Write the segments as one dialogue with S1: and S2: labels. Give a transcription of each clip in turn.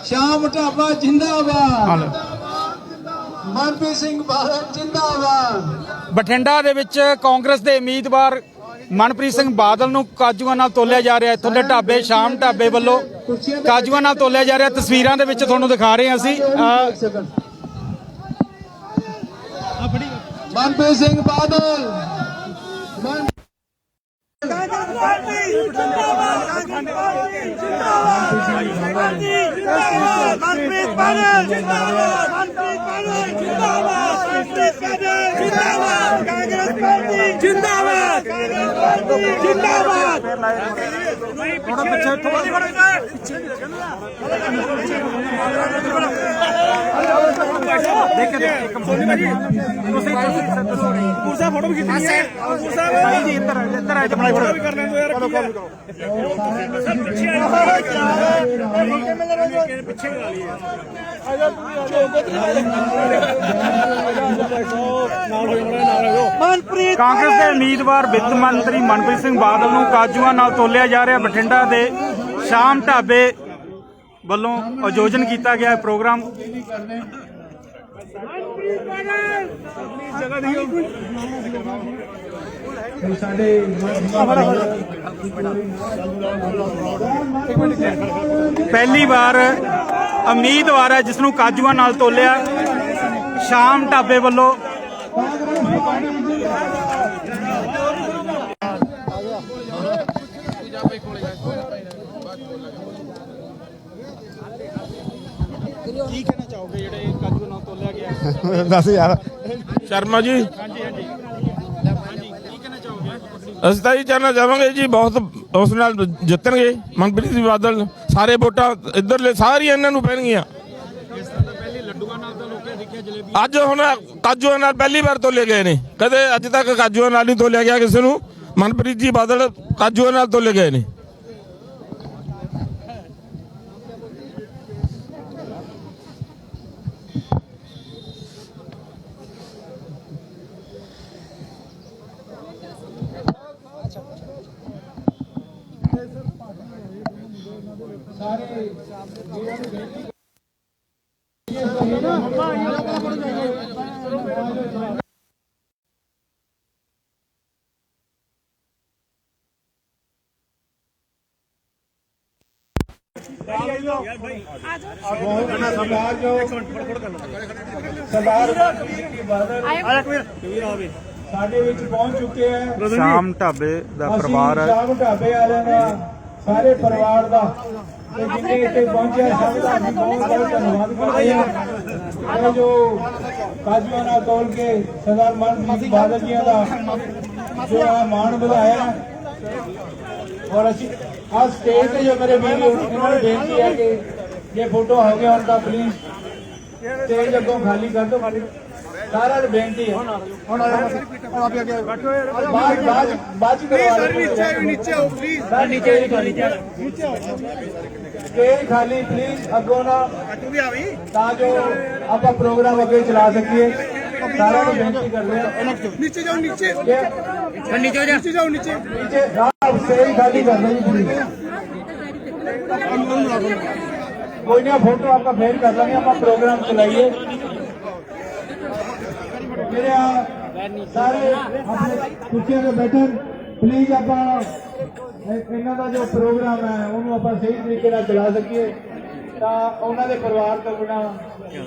S1: श्याम ढाबा जिंदाबाद, मनप्रीत सिंह बादल जिंदाबाद।
S2: ਬਠਿੰਡਾ ਦੇ ਵਿੱਚ ਕਾਂਗਰਸ ਦੇ ਉਮੀਦਵਾਰ ਮਨਪ੍ਰੀਤ ਸਿੰਘ ਬਾਦਲ ਨੂੰ ਕਾਜੂਆਂ ਨਾਲ ਤੋਲਿਆ ਜਾ ਰਿਹਾ। ਇੱਥੋਂ ਦੇ ਢਾਬੇ ਸ਼ਾਮ ਢਾਬੇ ਵੱਲੋਂ ਕਾਜੂਆਂ ਨਾਲ ਤੋਲਿਆ ਜਾ ਰਿਹਾ। ਤਸਵੀਰਾਂ ਦੇ ਵਿੱਚ ਤੁਹਾਨੂੰ ਦਿਖਾ ਰਹੇ ਹਾਂ ਅਸੀਂ।
S1: मनप्रीत सिंह बादल
S2: फोटो भी ਕਾਂਗਰਸ ਦੇ ਉਮੀਦਵਾਰ ਵਿੱਤ ਮੰਤਰੀ ਮਨਪ੍ਰੀਤ ਸਿੰਘ ਬਾਦਲ ਨੂੰ ਕਾਜੂਆਂ ਨਾਲ ਤੋਲਿਆ ਜਾ ਰਿਹਾ। ਬਠਿੰਡਾ ਦੇ ਸ਼ਾਮ ਢਾਬੇ ਵੱਲੋਂ ਆਯੋਜਨ ਕੀਤਾ ਗਿਆ ਪ੍ਰੋਗਰਾਮ। ਪਹਿਲੀ ਵਾਰ ਉਮੀਦਵਾਰ ਹੈ ਜਿਸ ਨੂੰ ਕਾਜੂਆਂ ਨਾਲ ਤੋਲਿਆ ਸ਼ਾਮ ਢਾਬੇ ਵੱਲੋਂ। ਕੀ ਕਹਿਣਾ ਚਾਹੋਗੇ ਜਿਹੜੇ ਕਾਜੂ ਨਾਲ ਤੋਲਿਆ ਗਿਆ?
S3: ਦੱਸ ਯਾਰ ਸ਼ਰਮਾ ਜੀ। ਅਸੀਂ ਤਾਂ ਇਹ ਕਹਿਣਾ ਚਾਹਾਂਗੇ ਜੀ ਬਹੁਤ ਉਸ ਨਾਲ ਜਿੱਤਣਗੇ ਮਨਪ੍ਰੀਤ ਸਿੰਘ ਬਾਦਲ। ਸਾਰੇ ਵੋਟਾਂ ਇੱਧਰਲੇ ਸਾਰੀਆਂ ਇਹਨਾਂ ਨੂੰ ਪੈਣਗੀਆਂ। ਅੱਜ ਹੁਣ ਕਾਜੂਆਂ ਨਾਲ ਪਹਿਲੀ ਵਾਰ ਤੋਲੇ ਗਏ ਨੇ। ਕਦੇ ਅੱਜ ਤੱਕ ਕਾਜੂਆਂ ਨਾਲ ਨਹੀਂ ਤੋਲਿਆ ਗਿਆ ਕਿਸੇ ਨੂੰ। ਮਨਪ੍ਰੀਤ ਜੀ ਬਾਦਲ ਕਾਜੂਆਂ ਨਾਲ ਤੋਲੇ ਗਏ ਨੇ।
S1: ਸਾਡੇ ਵਿੱਚ ਪਹੁੰਚ ਚੁੱਕੇ ਹੈ
S2: ਸ਼ਾਮ ਢਾਬੇ ਦਾ ਪਰਿਵਾਰ ਹੈ।
S1: ਸ਼ਾਮ ਢਾਬੇ ਵਾਲਿਆਂ ਦਾ ਸਾਰੇ ਪਰਿਵਾਰ ਦਾ ਤੇ ਜਿੰਨੇ ਇੱਥੇ ਪਹੁੰਚੇ ਸਭ ਦਾ ਅਸੀਂ ਬਹੁਤ ਬਹੁਤ ਧੰਨਵਾਦ ਕਰਦੇ ਹਾਂ। ਜੋ ਕਾਜੂਆਂ ਨਾਲ ਤੋਲ ਕੇ ਸਰਦਾਰ ਮਨਪ੍ਰੀਤ ਸਿੰਘ ਬਾਦਲ ਜੀ ਦਾ ਜੋ ਮਾਣ ਵਧਾਇਆ। और आज स्टेज पे जो मेरे वीडियो इन्होंने बेनती है कि ये फोटो हो गया उनका प्लीज स्टेज अगों खाली कर दो। सारा बेनती है स्टेज खाली प्लीज अगों ना जो आप प्रोग्राम अगे चला सकिए। सारा बेनती कर रहे हैं नीचे जाओ नीचे जाओ नीचे स्टेज खाली कर रहे हैं। कोई ना फोटो आपका फेर कर लेंगे। आप प्रोग्राम चलाइए। मेरे सारे अपने कुर्सियों पे बैठे प्लीज। आप इन्हों का जो प्रोग्राम है उन्होंने आप सही तरीके से चला सकिए तो उन्होंने परिवार तो बिना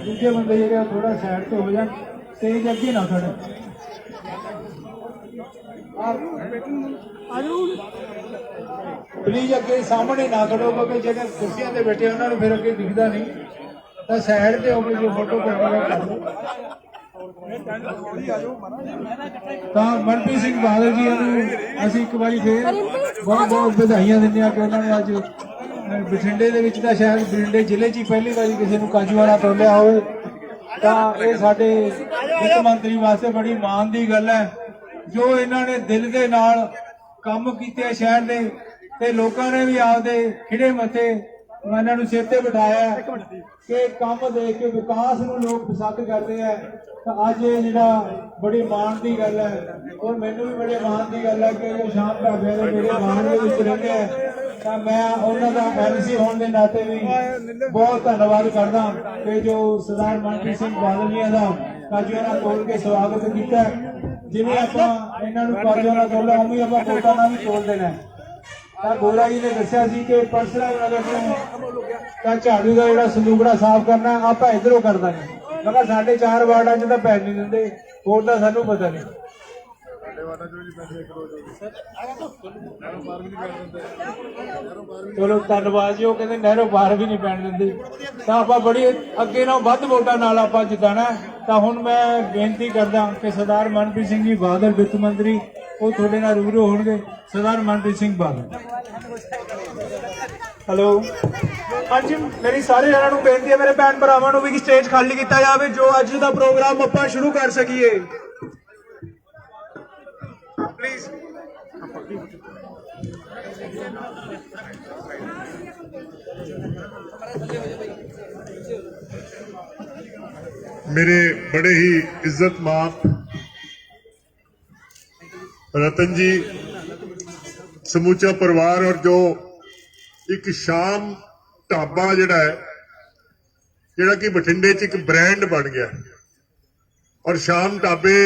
S1: दूसरे बंदे जो थोड़ा साइड तो हो जाए। स्टेज अगे ना खड़े प्लीज अगे सामने ना खड़ो क्योंकि जो कुर्सियों से बैठे उन्होंने फिर अगे दिखता नहीं तो साइड से होकर जो फोटो करने का कर लो। तो मनप्रीत सिंह बादल जी ਅਸੀਂ ਇੱਕ ਵਾਰੀ ਫੇਰ ਬਹੁਤ ਬਹੁਤ ਵਧਾਈਆਂ ਦਿੰਦੇ ਹਾਂ ਕਿ ਉਹਨਾਂ ਨੇ ਅੱਜ ਬਠਿੰਡੇ ਦੇ ਵਿੱਚ ਤਾਂ ਸ਼ਾਇਦ ਬਠਿੰਡੇ ਜ਼ਿਲ੍ਹੇ 'ਚ ਹੀ ਪਹਿਲੀ ਵਾਰੀ ਕਿਸੇ ਨੂੰ ਕਾਜੂ ਵਾਲਾ ਤੋਲਿਆ ਹੋਵੇ। ਤਾਂ ਇਹ ਸਾਡੇ ਵਿੱਤ ਮੰਤਰੀ ਵਾਸਤੇ ਬੜੀ ਮਾਣ ਦੀ ਗੱਲ ਹੈ ਜੋ ਇਹਨਾਂ ਨੇ ਦਿਲ ਦੇ ਨਾਲ ਕੰਮ ਕੀਤੇ ਸ਼ਹਿਰ ਦੇ ਤੇ ਲੋਕਾਂ ਨੇ ਵੀ ਆਪਦੇ ਖਿੜੇ ਮੱਥੇ ਇਹਨਾਂ ਨੂੰ ਸਿਰ ਤੇ ਬਿਠਾਇਆ ਕਿ ਕੰਮ ਦੇਖ ਕੇ ਵਿਕਾਸ ਨੂੰ ਲੋਕ ਪਸੰਦ ਕਰਦੇ ਆ। ਤਾਂ ਅੱਜ ਇਹ ਜਿਹੜਾ ਬੜੀ ਮਾਣ ਦੀ ਗੱਲ ਹੈ ਔਰ ਮੈਨੂੰ ਵੀ ਬੜੇ ਮਾਣ ਦੀ ਗੱਲ ਹੈ ਕਿ ਜੋ ਸ਼ਾਮ ਢਾਬੇ ਦੇ ਮੇਰੇ ਮਾਣ ਦੇ ਵਿੱਚ ਰਹਿੰਦੇ ਆ ਤਾਂ ਮੈਂ ਉਹਨਾਂ ਦਾ ਐਮਸੀ ਹੋਣ ਦੇ ਨਾਤੇ ਵੀ ਬਹੁਤ ਧੰਨਵਾਦ ਕਰਦਾ ਕਿ ਜੋ ਸਰਦਾਰ ਮਨਪ੍ਰੀਤ ਸਿੰਘ ਬਾਦਲ ਜੀ ਦਾ ਕਾਜੂਆਂ ਨਾਲ ਤੋਲ ਕੇ ਸਵਾਗਤ ਕੀਤਾ। ਜਿਵੇਂ ਆਪਾਂ ਇਹਨਾਂ ਨੂੰ ਕਾਜੂਆਂ ਨਾਲ ਤੋਲਿਆ ਉਵੇਂ ਹੀ ਆਪਾਂ ਵੋਟਾਂ ਨਾਲ ਵੀ ਤੋਲ ਦੇਣਾ। ਤਾਂ ਗੋਰਾ ਜੀ ਨੇ ਦੱਸਿਆ ਸੀ ਕਿ ਪਰਸਰਾ ਨਗਰ ਨੂੰ ਤਾਂ ਝਾੜੂ ਦਾ ਜਿਹੜਾ ਸੰਦੂਕੜਾ ਸਾਫ਼ ਕਰਨਾ ਆਪਾਂ ਇਧਰੋਂ ਕਰ ਦਾਂਗੇ। ਮੈਂ ਕਿਹਾ ਸਾਡੇ 4 ਵਾਰਡਾਂ 'ਚ ਤਾਂ ਪੈਸੇ ਨਹੀਂ ਦਿੰਦੇ, ਹੋਰ ਤਾਂ ਸਾਨੂੰ ਪਤਾ ਨਹੀਂ। ਚਲੋ ਧੰਨਵਾਦ ਜੀ। ਉਹ ਕਹਿੰਦੇ ਨਹਿਰੋਂ ਪਾਰ ਵੀ ਨਹੀਂ ਪੈਣ ਦਿੰਦੇ, ਤਾਂ ਆਪਾਂ ਬੜੀ ਅੱਗੇ ਨਾਲ ਵੱਧ ਵੋਟਾਂ ਨਾਲ ਆਪਾਂ ਜਿਤਾਣਾ। ਤਾਂ ਹੁਣ ਮੈਂ ਬੇਨਤੀ ਕਰਦਾ ਕਿ ਸਰਦਾਰ ਮਨਪ੍ਰੀਤ ਸਿੰਘ ਜੀ ਬਾਦਲ ਵਿੱਤ ਮੰਤਰੀ ਉਹ ਤੁਹਾਡੇ ਨਾਲ ਰੂਬਰੂ ਹੋਣਗੇ। ਸਰਦਾਰ ਮਨਪ੍ਰੀਤ ਸਿੰਘ ਬਾਦਲ।
S4: ਹੈਲੋ, ਹਾਂਜੀ ਮੇਰੀ ਸਾਰੇ ਜਣਾਂ ਨੂੰ ਬੇਨਤੀ ਹੈ, ਮੇਰੇ ਭੈਣ ਭਰਾਵਾਂ ਨੂੰ ਵੀ ਕਿ ਸਟੇਜ ਖਾਲੀ ਕੀਤਾ ਜਾਵੇ ਜੋ ਅੱਜ ਦਾ ਪ੍ਰੋਗਰਾਮ ਆਪਾਂ ਸ਼ੁਰੂ ਕਰ ਸਕੀਏ ਪਲੀਜ਼।
S5: मेरे बड़े ही इज्जत मान रतन जी, समूचा परिवार और जो एक शाम ढाबा जिहड़ा कि बठिंडे च एक ब्रांड बन गया और शाम ढाबे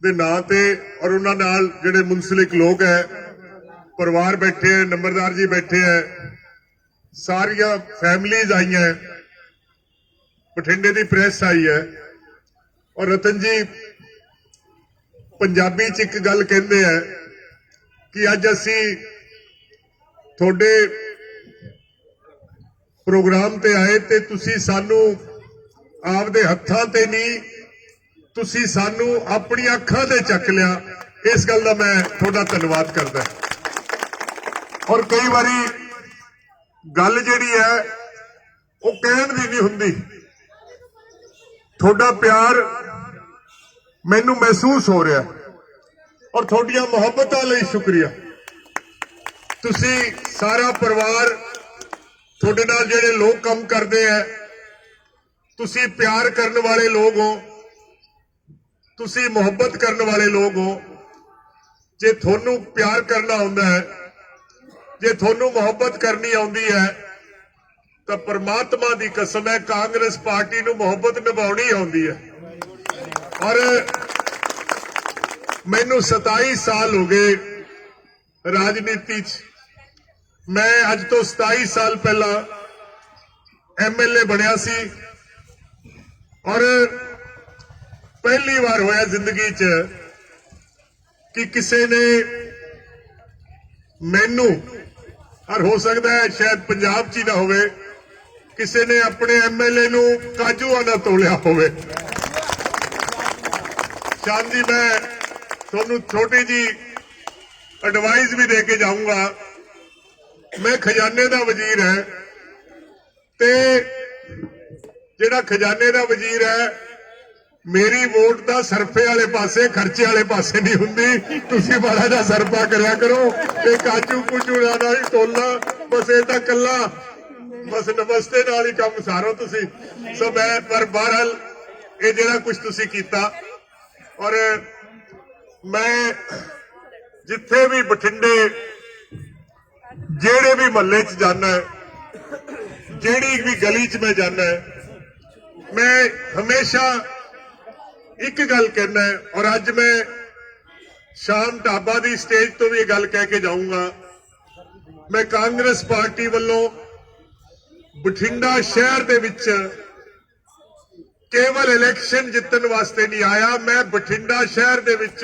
S5: दे नां ते और उन्हां नाल जिहड़े मुंसलिक लोग है, परिवार बैठे हैं, नंबरदार जी बैठे हैं, सारिया फैमिलीज आई हैं, बठिंडे की प्रेस आई है। और रतन जी पंजाबी च एक गल कहते हैं कि अज असी थोड़े प्रोग्राम ते आए ते तुसी सानू आपदे हत्थां ते नहीं, तुसी सानू अपनी अखां ते चक लिया। इस गल दा मैं थोड़ा धन्नवाद करदा। और कई बारी गल जिहड़ी है वो कहण दी नहीं हुंदी, थोड़ा प्यार मैनू महसूस हो रहा और थोड़िया मुहब्बतां लई शुक्रिया। तुसी सारा परिवार, थोड़े नाल जिहड़े लोग काम करते हैं, तुसी प्यार करने वाले लोग हो, तुसी मुहब्बत करने वाले लोग हो। जे थोनू प्यार करना आउंदा है, जे थोनू मुहब्बत करनी आउंदी है, तो परमात्मा की कसम है कांग्रेस पार्टी नू मुहब्बत निभाउणी आउंदी है। और मैनू 27 साल हो गए राजनीति च। मैं अज तो 27 साल पहला MLA बनया सी और पहली बार होया जिंदगी च कि किसी ने मैनू, और हो सकता है शायद पंजाब च ही ना होवे, किसी ने अपने MLA नू काजूआ ना तोलिया होवे। शाम जी मैं थोनू छोटी जी एडवाइस भी दे के जाऊंगा। मैं खजाने का वजीर है ते जिहड़ा खजाने का वजीर है, मेरी वोट तो सरफे वाले पासे, खर्चे वाले पासे नहीं हुंदी। तुसीं बड़ा जा सरफा करया करो, ते काजू कुजू ना ही तोलना, बस ये तां कल्ला बस नमस्ते नाल ही काम सारो तुसीं। सो मैं पर बहरहाल ये जिहड़ा कुछ तुसीं कीता, और मैं जिथे भी बठिंडे जेड़े भी महल्ले च जाना है, जेड़ी भी गली च मैं जाना है, मैं हमेशा एक गल कहना है। और अज मैं शाम ढाबा की स्टेज तो भी गल कह के जाऊंगा, मैं कांग्रेस पार्टी वालों बठिंडा शहर दे विच केवल इलेक्शन जितन वास्ते नहीं आया, मैं बठिंडा शहर दे विच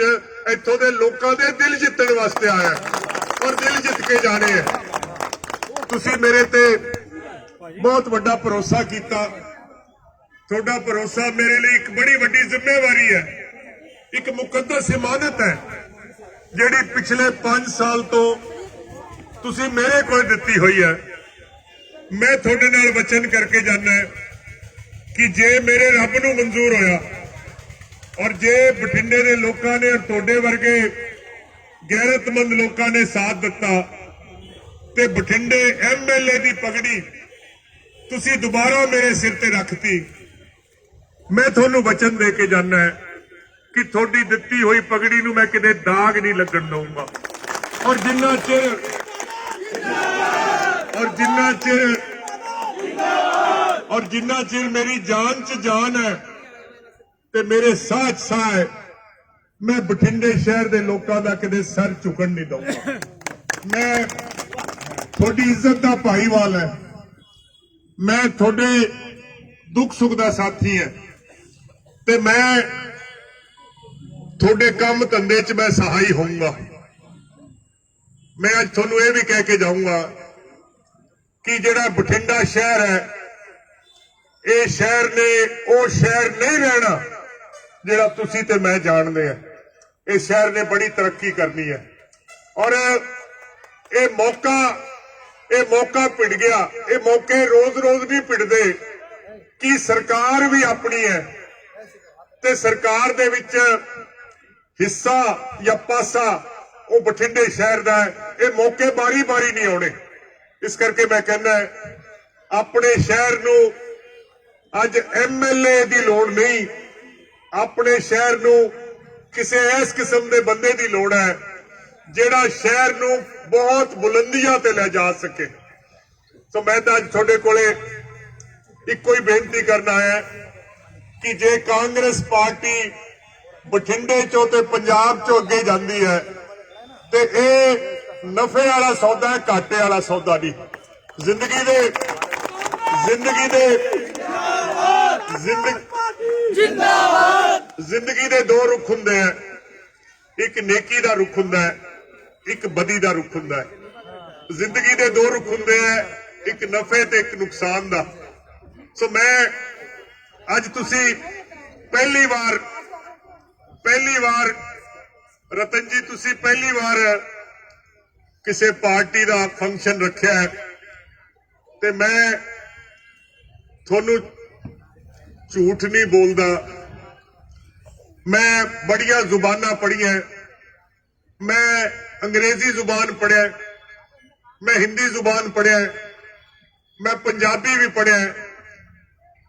S5: इत्थों दे लोकां दे दिल जितन वास्ते आया और दिल जित के जाने हैं। तुसीं मेरे ते बहुत बड़ा भरोसा कीता। थोड़ा भरोसा मेरे लिए एक बड़ी वड्डी जिम्मेवारी है, एक मुकद्दस इमानत है जिहड़ी पिछले 5 साल तो तुसीं मेरे को दित्ती हुई है। मैं थोड़े नाल वचन करके जाना है कि जे मेरे रब नूं मंजूर होया और जे बठिंडे दे लोकां ने और तोड़े वर्गे गैरतमंद लोकां ने साथ दिता ते बठिंडे MLA दी पगड़ी तुसी दोबारा मेरे सिर ते रखती, मैं थोनू वचन दे के जाना है कि थोड़ी दित्ती हुई पगड़ी नूं मैं किते दाग नहीं लगन दूंगा। और जिन्ना चिर और जिन्ना चिर मेरी जान च जान है ते मेरे साह च साह है, मैं बठिंडे शहर के लोगों का कदे सर झुकन नहीं दूंगा। मैं थोड़ी इज्जत का भाईवाल है, मैं थोड़े दुख सुख का साथी है, ते मैं थोड़े काम धंधे च मैं सहाई होऊंगा। मैं अज थोनू ये भी कह के जाऊंगा कि जेड़ा बठिंडा शहर है, ये शहर ने वो शहर नहीं रहना जेड़ा तुसी ते मैं जानते हैं। इस शहर ने बड़ी तरक्की करनी है और ये मौका भिड़ गया। ये मौके रोज रोज नहीं भिड़ते कि सरकार भी अपनी है ते सरकार दे विच हिस्सा या पासा वो बठिंडे शहर का है। ये मौके बारी बारी नहीं आने। इस करके मैं कहना अपने शहर नू अज MLA की लोड़ नहीं, अपने शहर नू किसी इस किस्म के बंदे की लोड़ है जेड़ा शहर नू बहुत बुलंदियां ते ले जा सके। तो मैं तो अज थोड़े कोले इको ही बेनती करना है कि जे कांग्रेस पार्टी बठिंडे चो ते पंजाब चो अगे जाती है ते ये नफे वाला सौदा है, घाटे वाला सौदा नहीं। जिंदगी दे दो रुख हुंदे हैं, एक नेकी दा रुख हुंदा है, एक बदी दा रुख हुंदा है। जिंदगी दे दो रुख हुंदे हैं, एक नफे ते एक नुकसान दा। सो मैं अज तुसी पहली बार रतन जी तुसी पहली बार किसी पार्टी का फंक्शन रखा है ते मैं थोनू झूठ नहीं बोलता। मैं बड़िया जुबाना पढ़िया, मैं अंग्रेजी जुबान पढ़िया, मैं हिंदी जुबान पढ़िया, मैं पंजाबी भी पढ़िया,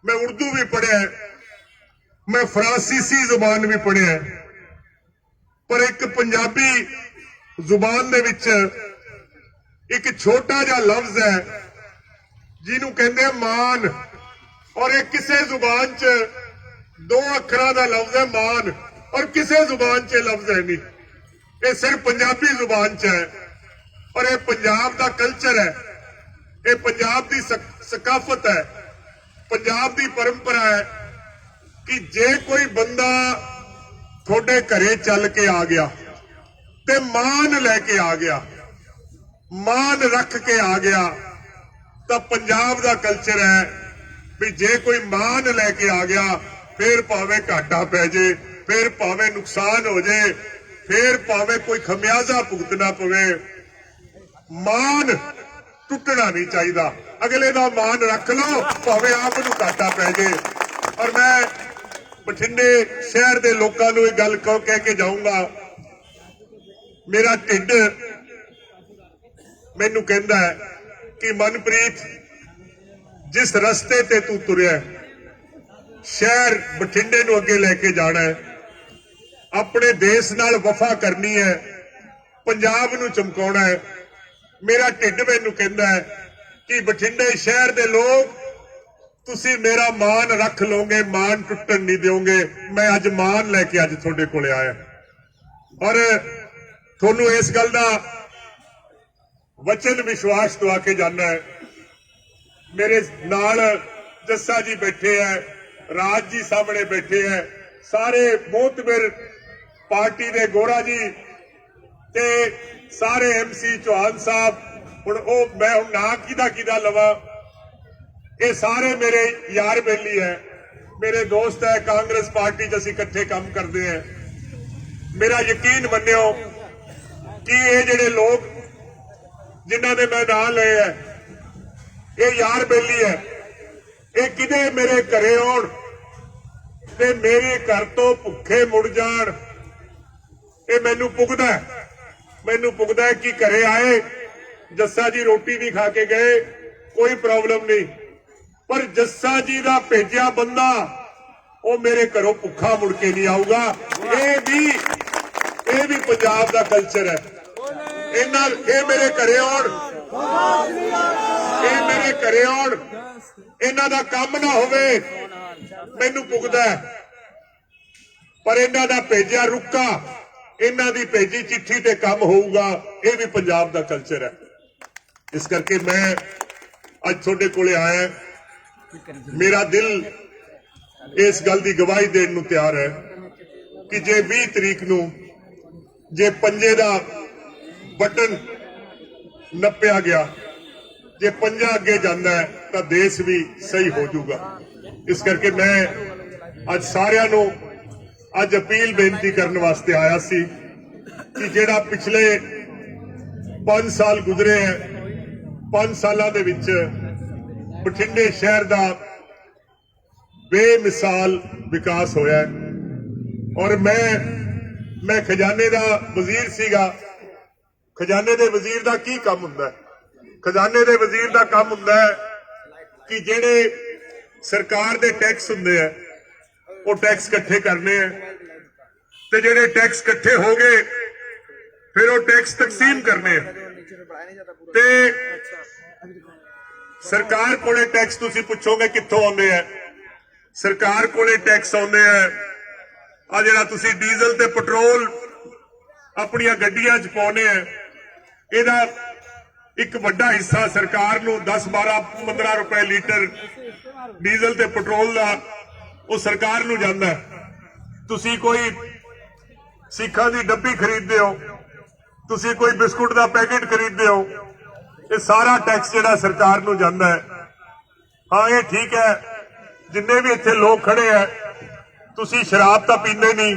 S5: मैं उर्दू भी पढ़िया, मैं फ्रांसीसी जुबान भी पढ़िया। पर एक पंजाबी जुबान दे विच एक छोटा जा लफ्ज है जिन्हों कहते मान, और एक किसी जुबान च दो अखरां दा लफ्ज है मान, और किसी जुबान च लफ्ज है नहीं। ये सिर्फ पंजाबी जुबान च है और ये पंजाब दा कल्चर है, ये पंजाब दी सकाफत है, पंजाब दी परंपरा है कि जे कोई बंदा थोड़े घरे चल के आ गया ते मान लैके आ गया, मान रख के आ गया, तो पंजाब दा कल्चर है भी जे कोई मान लैके आ गया फिर भावे घाटा पै जाए, फिर भावे नुकसान हो जाए, फिर भावे कोई खमियाजा भुगतना पवे, मान टुटना नहीं चाहिए। अगले दा मान रख लो भावे आप नूं घाटा पै जाए। और मैं बठिंडे शहर के लोगों को एक गल कह के जाऊंगा, मेरा ढिड मैनू कहता है कि मनप्रीत जिस रस्ते ते तू तुरिया शहर बठिंडे नूं अगे लेके जाना है, अपने देश नाल वफा करनी है, पंजाब नूं चमकाउणा है। मेरा ढिड मैनू कहता है कि बठिंडे शहर के लोग तुसी मेरा मान रख लोगे, मान टुटन नहीं दोगे। मैं अज मान लैके अज थोड़े कोले आया और थोनू इस गल का वचन विश्वास दवा के जाना है। मेरे नाल जस्सा जी बैठे हैं, राज जी सामने बैठे हैं, सारे मोहतबर पार्टी दे गोरा जी ते सारे MC चौहान साहब, हुण मैं हुण ना किदा लवा, ये सारे मेरे यार बेली है, मेरे दोस्त है। कांग्रेस पार्टी च असीं इकट्ठे काम करते हैं। मेरा यकीन मन्नियो कि ये जिहड़े लोग जिन्हां दे मैं नाम लए है ये यार बेली है, ये किदे मेरे घरे आउण ते मेरे घर तो भुखे मुड़ जाण, ये मैनू पुगदा है कि घरे आए जस्सा जी रोटी नहीं खा के गए, कोई प्रॉब्लम नहीं, पर जस्सा जी का भेजिया बंदा वो मेरे घरों भुखा मुड़ के नहीं आऊगा। ये भी पंजाब का कल्चर है। ये मेरे घरे आउण ਇਹ ਮੇਰੇ ਘਰੇ ਆਉਣ, ਇਹਨਾਂ ਦਾ ਕੰਮ ਨਾ ਹੋਵੇ ਮੈਨੂੰ ਪੁੱਗਦਾ ਹੈ, ਪਰ ਇਹਨਾਂ ਦਾ ਭੇਜਿਆ ਰੁੱਕਾ, ਇਹਨਾਂ ਦੀ ਭੇਜੀ ਚਿੱਠੀ ਤੇ ਕੰਮ ਹੋਊਗਾ। ਇਹ ਵੀ ਪੰਜਾਬ ਦਾ ਕਲਚਰ ਹੈ। ਇਸ ਕਰਕੇ ਮੈਂ ਅੱਜ ਤੁਹਾਡੇ ਕੋਲੇ ਆਇਆ। ਮੇਰਾ ਦਿਲ ਇਸ ਗੱਲ ਦੀ ਗਵਾਹੀ ਦੇਣ ਨੂੰ ਤਿਆਰ ਹੈ ਕਿ ਜੇ 20 ਤਰੀਕ ਨੂੰ ਜੇ ਪੰਜੇ ਦਾ ਬਟਨ ਨੱਪਿਆ ਗਿਆ, ਜੇ ਪੰਜਾ ਅੱਗੇ ਜਾਂਦਾ ਹੈ ਤਾਂ ਦੇਸ਼ ਵੀ ਸਹੀ ਹੋ ਜਾਊਗਾ। ਇਸ ਕਰਕੇ ਮੈਂ ਅੱਜ ਸਾਰਿਆਂ ਨੂੰ ਅੱਜ ਅਪੀਲ ਬੇਨਤੀ ਕਰਨ ਵਾਸਤੇ ਆਇਆ ਸੀ ਕਿ ਜਿਹੜਾ ਪਿਛਲੇ 5 ਸਾਲ ਗੁਜ਼ਰੇ ਹੈ, 5 ਸਾਲਾਂ ਦੇ ਵਿੱਚ ਬਠਿੰਡੇ ਸ਼ਹਿਰ ਦਾ ਬੇਮਿਸਾਲ ਵਿਕਾਸ ਹੋਇਆ ਹੈ। ਔਰ ਮੈਂ ਖਜ਼ਾਨੇ ਦਾ ਵਜ਼ੀਰ ਸੀਗਾ। ਖਜ਼ਾਨੇ ਦੇ ਵਜ਼ੀਰ ਦਾ ਕੀ ਕੰਮ ਹੁੰਦਾ ਹੈ? ਖਜ਼ਾਨੇ ਦੇ ਵਜ਼ੀਰ ਦਾ ਕੰਮ ਹੁੰਦਾ ਹੈ ਕਿ ਜਿਹੜੇ ਸਰਕਾਰ ਦੇ ਟੈਕਸ ਹੁੰਦੇ ਆ ਉਹ ਟੈਕਸ ਇਕੱਠੇ ਕਰਨੇ ਆ, ਤੇ ਜਿਹੜੇ ਟੈਕਸ ਇਕੱਠੇ ਹੋ ਗਏ ਫਿਰ ਉਹ ਟੈਕਸ ਤਕਸੀਮ ਕਰਨੇ ਆ। ਤੇ ਸਰਕਾਰ ਕੋਲੇ ਟੈਕਸ ਤੁਸੀਂ ਪੁੱਛੋਗੇ ਕਿੱਥੋਂ ਆਉਂਦੇ ਆ? ਸਰਕਾਰ ਕੋਲੇ ਟੈਕਸ ਆਉਂਦੇ ਆ ਆ ਜਿਹੜਾ ਤੁਸੀਂ ਡੀਜ਼ਲ ਤੇ ਪੈਟਰੋਲ ਆਪਣੀਆਂ ਗੱਡੀਆਂ 'ਚ ਪਾਉਨੇ ਆ, ਇਹਦਾ ਇੱਕ ਵੱਡਾ ਹਿੱਸਾ ਸਰਕਾਰ ਨੂੰ 10, 12, 15 ਰੁਪਏ ਲੀਟਰ ਡੀਜ਼ਲ ਤੇ ਪੈਟਰੋਲ ਦਾ ਉਹ ਸਰਕਾਰ ਨੂੰ ਜਾਂਦਾ ਹੈ। ਤੁਸੀਂ ਕੋਈ ਸਿੱਖਾਂ ਦੀ ਡੱਬੀ ਖਰੀਦਦੇ ਹੋ, ਤੁਸੀਂ ਕੋਈ ਬਿਸਕੁਟ ਦਾ ਪੈਕੇਟ ਖਰੀਦਦੇ ਹੋ, ਇਹ ਸਾਰਾ ਟੈਕਸ ਜਿਹੜਾ ਸਰਕਾਰ ਨੂੰ ਜਾਂਦਾ ਹੈ। ਹਾਂ, ਇਹ ਠੀਕ ਹੈ, ਜਿੰਨੇ ਵੀ ਇੱਥੇ ਲੋਕ ਖੜੇ ਆ ਤੁਸੀਂ ਸ਼ਰਾਬ ਤਾਂ ਪੀਂਦੇ ਨਹੀਂ,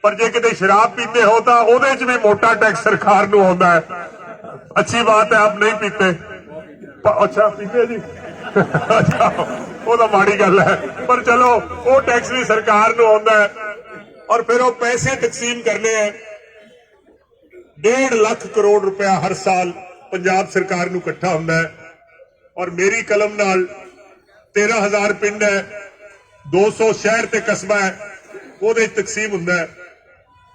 S5: ਪਰ ਜੇ ਕਿਤੇ ਸ਼ਰਾਬ ਪੀਂਦੇ ਹੋ ਤਾਂ ਉਹਦੇ 'ਚ ਵੀ ਮੋਟਾ ਟੈਕਸ ਸਰਕਾਰ ਨੂੰ ਆਉਂਦਾ ਹੈ। अच्छी बात है, आप नहीं पीते। अच्छा पीते जी अच्छा, वो तो माड़ी गल है, पर चलो वो टैक्स भी सरकार नूं आउंदा है। और फिर वो पैसे तकसीम करने हैं। 1.5 लाख करोड़ रुपया हर साल पंजाब सरकार नूं इकट्ठा हुंदा है। और मेरी कलम नाल 13,000 पिंड है, 200 शहर ते कस्बा है, ਉਹਦੇ तकसीम हुंदा है।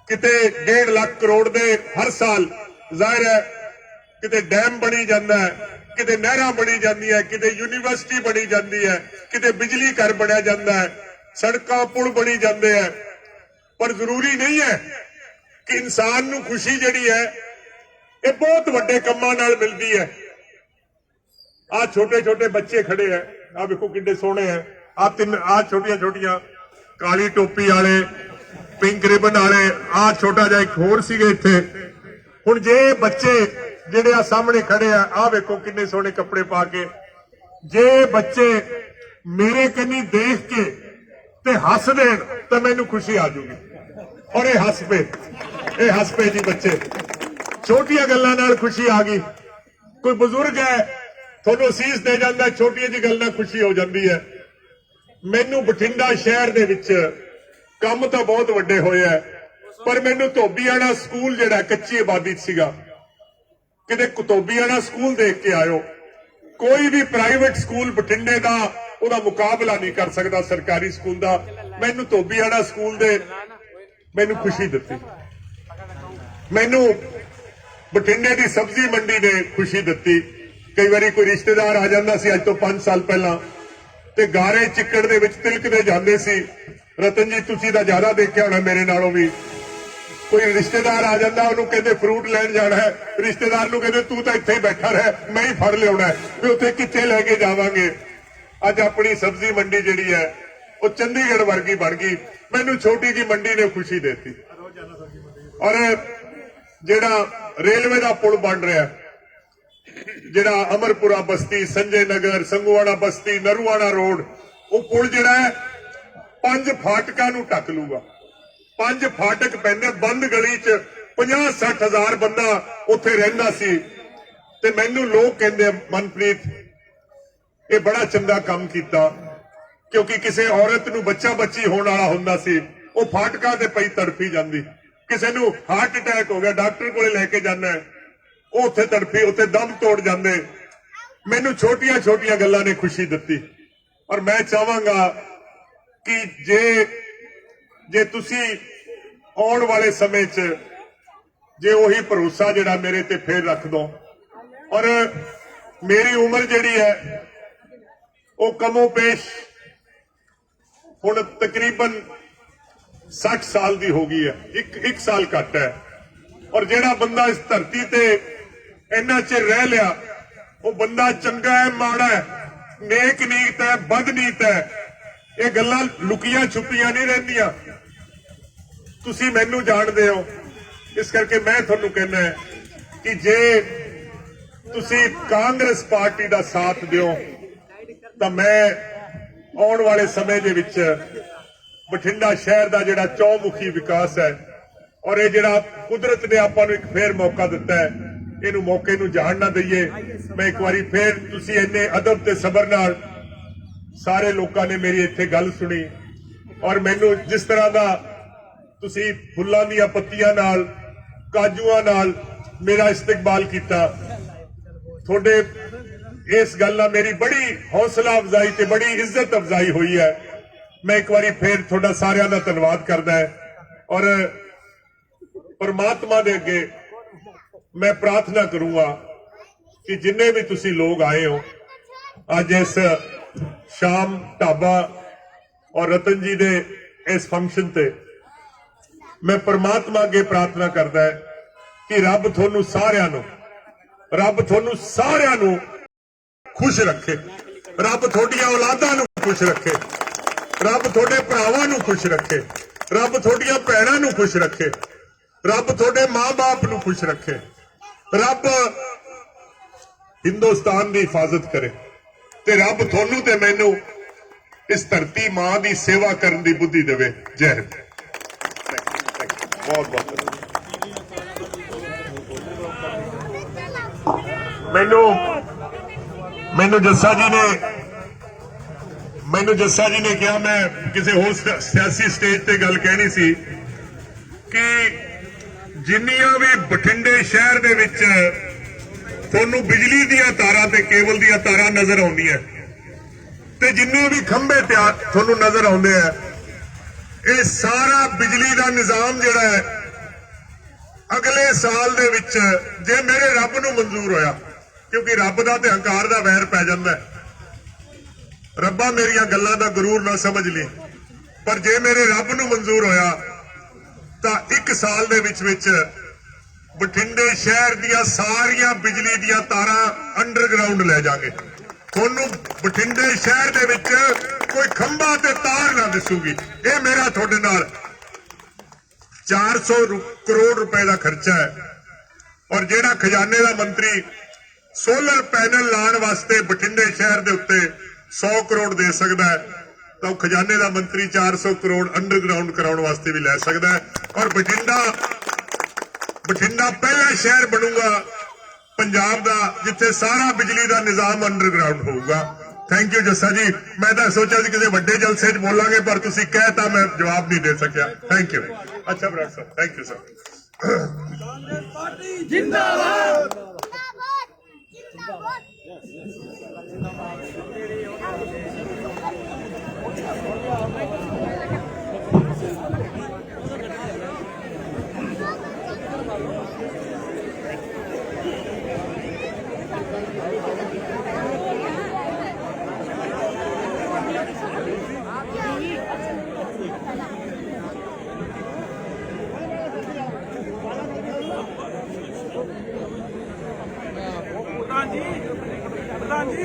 S5: किते 1.5 लाख करोड़ दे हर साल जाहिर है किते डैम बनी जाता है, किते नहरां बनी जाती है, किते यूनिवर्सिटी बनी जाती है, किते बिजली घर बनया जाता है, सड़कां पुल बनी जाते हैं। पर जरूरी नहीं है कि इंसान नूं खुशी जिहड़ी है ये बहुत वड्डे कम्मां नाल मिलदी है। आ छोटे छोटे बच्चे खड़े हैं, आ देखो कितने सोहणे हैं। आ छोटियां छोटियां काली टोपी वाले, पिंक रिबन वाले, आ छोटा जिहा एक होर सीगे इत्थे। हुण जे बच्चे ਜਿਹੜੇ ਆ ਸਾਹਮਣੇ ਖੜੇ ਆ, ਆ ਵੇਖੋ ਕਿੰਨੇ ਸੋਹਣੇ ਕੱਪੜੇ ਪਾ ਕੇ, ਜੇ ਬੱਚੇ ਮੇਰੇ ਕੰਨੀ ਦੇਖ ਕੇ ਤੇ ਹੱਸ ਦੇਣ ਤਾਂ ਮੈਨੂੰ ਖੁਸ਼ੀ ਆ ਜੂਗੀ। ਔਰ ਇਹ ਹੱਸ ਪਏ ਜੀ ਬੱਚੇ, ਛੋਟੀਆਂ ਗੱਲਾਂ ਨਾਲ ਖੁਸ਼ੀ ਆ ਗਈ। ਕੋਈ ਬਜ਼ੁਰਗ ਹੈ ਤੁਹਾਨੂੰ ਅਸੀਸ ਦੇ ਜਾਂਦਾ, ਛੋਟੀਆਂ ਜੀ ਗੱਲ ਨਾਲ ਖੁਸ਼ੀ ਹੋ ਜਾਂਦੀ ਹੈ। ਮੈਨੂੰ ਬਠਿੰਡਾ ਸ਼ਹਿਰ ਦੇ ਵਿੱਚ ਕੰਮ ਤਾਂ ਬਹੁਤ ਵੱਡੇ ਹੋਏ ਆ, ਪਰ ਮੈਨੂੰ ਧੋਬੀਆਣਾ ਸਕੂਲ ਜਿਹੜਾ ਕੱਚੀ ਆਬਾਦੀ 'ਚ ਸੀਗਾ, ਕਿਤੇ ਧੋਬੀਆਣਾ ਸਕੂਲ ਦੇਖ ਕੇ ਆਇਓ। ਕੋਈ ਵੀ ਪ੍ਰਾਈਵੇਟ ਸਕੂਲ ਬਠਿੰਡੇ ਦਾ ਉਹਦਾ ਮੁਕਾਬਲਾ ਨਹੀਂ ਕਰ ਸਕਦਾ ਸਰਕਾਰੀ ਸਕੂਲ ਦਾ। ਮੈਨੂੰ ਧੋਬੀਆਣਾ ਸਕੂਲ ਦੇ ਮੈਨੂੰ ਖੁਸ਼ੀ ਦਿੱਤੀ। ਮੈਨੂੰ ਬਠਿੰਡੇ ਦੀ ਸਬਜ਼ੀ ਮੰਡੀ ਨੇ ਖੁਸ਼ੀ ਦਿੱਤੀ। ਕਈ ਵਾਰੀ ਕੋਈ ਰਿਸ਼ਤੇਦਾਰ ਆ ਜਾਂਦਾ ਸੀ ਅੱਜ ਤੋਂ 5 ਸਾਲ ਪਹਿਲਾਂ, ਤੇ ਗਾਰੇ ਚਿੱਕੜ ਦੇ ਵਿੱਚ ਤਿਲਕਦੇ ਜਾਂਦੇ ਸੀ। ਰਤਨ ਜੀ ਤੁਸੀਂ ਤਾਂ ਜ਼ਿਆਦਾ ਦੇਖਿਆ ਹੋਣਾ ਮੇਰੇ ਨਾਲੋਂ ਵੀ। ਕੋਈ ਰਿਸ਼ਤੇਦਾਰ ਆ ਜਾਂਦਾ, ਉਹਨੂੰ ਕਹਿੰਦੇ ਫਰੂਟ ਲੈਣ ਜਾਣਾ ਹੈ, ਰਿਸ਼ਤੇਦਾਰ ਨੂੰ ਕਹਿੰਦੇ ਤੂੰ ਤਾਂ ਇੱਥੇ ਹੀ ਬੈਠਾ ਰਹਿ, ਮੈਂ ਹੀ ਫੜ ਲਿਆਉਣਾ ਵੀ ਉੱਥੇ ਕਿੱਥੇ ਲੈ ਕੇ ਜਾਵਾਂਗੇ। ਅੱਜ ਆਪਣੀ ਸਬਜ਼ੀ ਮੰਡੀ ਜਿਹੜੀ ਹੈ ਉਹ ਚੰਡੀਗੜ੍ਹ ਵਰਗੀ ਬਣ ਗਈ। ਮੈਨੂੰ ਛੋਟੀ ਜੀ ਮੰਡੀ ਨੇ ਖੁਸ਼ੀ ਦਿੱਤੀ। ਔਰ ਜਿਹੜਾ ਰੇਲਵੇ ਦਾ ਪੁਲ ਬਣ ਰਿਹਾ, ਜਿਹੜਾ ਅਮਰਪੁਰਾ ਬਸਤੀ, ਸੰਜੇ ਨਗਰ, ਸੰਗੂਆਣਾ ਬਸਤੀ, ਨਰੂਆਣਾ ਰੋਡ, ਉਹ ਪੁਲ ਜਿਹੜਾ ਹੈ 5 ਫਾਟਕਾਂ ਨੂੰ ਢੱਕ ਲੂਗਾ। 5 ਫਾਟਕ ਪੈਂਦੇ ਬੰਦ ਗਲੀ 'ਚ 50-60 ਹਜ਼ਾਰ ਬੰਦਾ ਉੱਥੇ ਰਹਿੰਦਾ ਸੀ। ਤੇ ਮੈਨੂੰ ਲੋਕ ਕਹਿੰਦੇ ਮਨਪ੍ਰੀਤ ਇਹ ਬੜਾ ਚੰਗਾ ਕੰਮ ਕੀਤਾ, ਕਿਉਂਕਿ ਕਿਸੇ ਔਰਤ ਨੂੰ ਬੱਚਾ ਬੱਚੀ ਹੋਣ ਵਾਲਾ ਹੁੰਦਾ ਸੀ, ਉਹ ਫਾਟਕਾਂ ਤੇ ਪਈ ਤੜਫੀ ਜਾਂਦੀ। ਕਿਸੇ ਨੂੰ ਹਾਰਟ ਅਟੈਕ ਹੋ ਗਿਆ, ਡਾਕਟਰ ਕੋਲੇ ਲੈ ਕੇ ਜਾਣਾ, ਉਹ ਉੱਥੇ ਤੜਫੀ, ਉੱਥੇ ਦਮ ਤੋੜ ਜਾਂਦੇ। ਮੈਨੂੰ ਛੋਟੀਆਂ ਛੋਟੀਆਂ ਗੱਲਾਂ ਨੇ ਖੁਸ਼ੀ ਦਿੱਤੀ। ਔਰ ਮੈਂ ਚਾਹਾਂਗਾ ਕਿ ਜੇ ਤੁਸੀਂ ਆਉਣ ਵਾਲੇ ਸਮੇਂ 'ਚ ਜੇ ਉਹੀ ਭਰੋਸਾ ਜਿਹੜਾ ਮੇਰੇ ਤੇ ਫੇਰ ਰੱਖ ਦੋ। ਔਰ मेरी उम्र जिहड़ी है वो कमो पेश हुण तकरीबन 60 साल की हो गई है, एक साल घट है। और जिहड़ा बंदा इस धरती ते इन्ना चिर रह लिया वो बंदा चंगा है माड़ा है, नेक नीत है बद नीत है, ये गल्लां लुकियां छुपियां नहीं रहिंदियां। तुसीं मैनूं जाणदे हो, इस करके मैं तुहानूं कहना है कि जे तुसीं कांग्रेस पार्टी का साथ दिओ तो मैं आने वाले समय दे विच बठिंडा शहर का जिहड़ा चौमुखी विकास है और ये जिहड़ा कुदरत ने आपां नूं एक फिर मौका दिता है, इहनूं मौके नूं जाण ना दईए। मैं एक बारी फिर तुसीं इन्ने अदब ते सबर नाल सारे लोगों ने मेरी इत्थे गल सुनी और मैनूं जिस तरह का तुसीं फुल्लां दीयां पत्तियां नाल काजूआं नाल मेरा इस्तकबाल किया, थोड़े इस गल नाल मेरी बड़ी हौसला अफजाई ते बड़ी इज्जत अफजाई हुई है। मैं एक बारी फिर थोड़ा सारियां दा धन्नवाद करदा है और परमात्मा दे अगे मैं प्रार्थना करूंगा कि जिन्ने भी तुसीं लोग आए हो अज इस शाम ढाबा और रतन जी दे इस फंक्शन ते, मैं परमात्मा अगे प्रार्थना करदा है कि रब थोनू सारियां नू खुश रखे, रब थोड़ियां औलादां नू खुश रखे, रब थोड़े भरावां नू खुश रखे, रब थोड़ियां भैणां नू खुश रखे, रब थोड़े मां बाप नू खुश रखे, रब हिंदुस्तान की हिफाजत करे ते रब थोनू ते मैनू इस धरती मां की सेवा करने की बुद्धि देवे। जय हिंद। बहुत बहुत मैनू जस्सा जी ने कहा, मैं किसी होर सियासी स्टेज ते गल कहनी सी कि जिन्नियां भी बठिंडे शहर दे विच तुहानू बिजली दियां तारां ते केबल दियां तारां नजर आउंदियां ते जिन्ने भी खंभे तुहानू नजर आउंदे आ, ये सारा बिजली का निजाम जिहड़ा है अगले साल दे विच जे मेरे रब नू मंजूर होया, क्योंकि रब दा ते हंकार दा वैर पै जांदा है, रब्बा मेरिया गल्लां दा गरूर ना समझ ली, पर जे मेरे रब नू मंजूर होया तो 1 साल दे विच बठिंडे शहर दियां सारियां बिजली दियां तारां अंडरग्राउंड ले जांगे। तुहानू बठिंडे शहर दे विच कोई खंभा ते तार ना दिसूगी। ये मेरा तुहाडे नाल 400 करोड़ रुपए का खर्चा है और जिहड़ा खजाने का मंत्री सोलर पैनल लाने वास्ते बठिंडे शहर के उत्ते 100 करोड़ दे सकता है, तो खजाने का मंत्री 400 करोड़ अंडरग्राउंड कराने वास्ते भी लै सकता है। और बठिंडा पहला शहर बनूगा पंजाब का जिथे सारा बिजली का निजाम अंडरग्राउंड होगा। थैंक यू जस्सा जी, मैं तो सोचा किसी बड़े जलसे बोलांगे पर तुसी कहता मैं जवाब नहीं दे सकिया। Thank you. अच्छा बराड़ साहब, थैंक यू सर।
S6: जिंदाबाद।
S4: प्रधान जी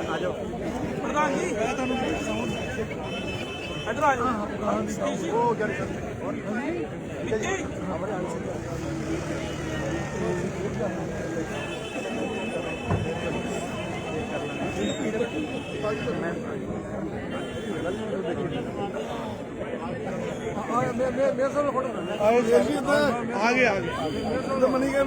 S4: आ जाओ। प्रधान जी इधर आ आगे तो मनी के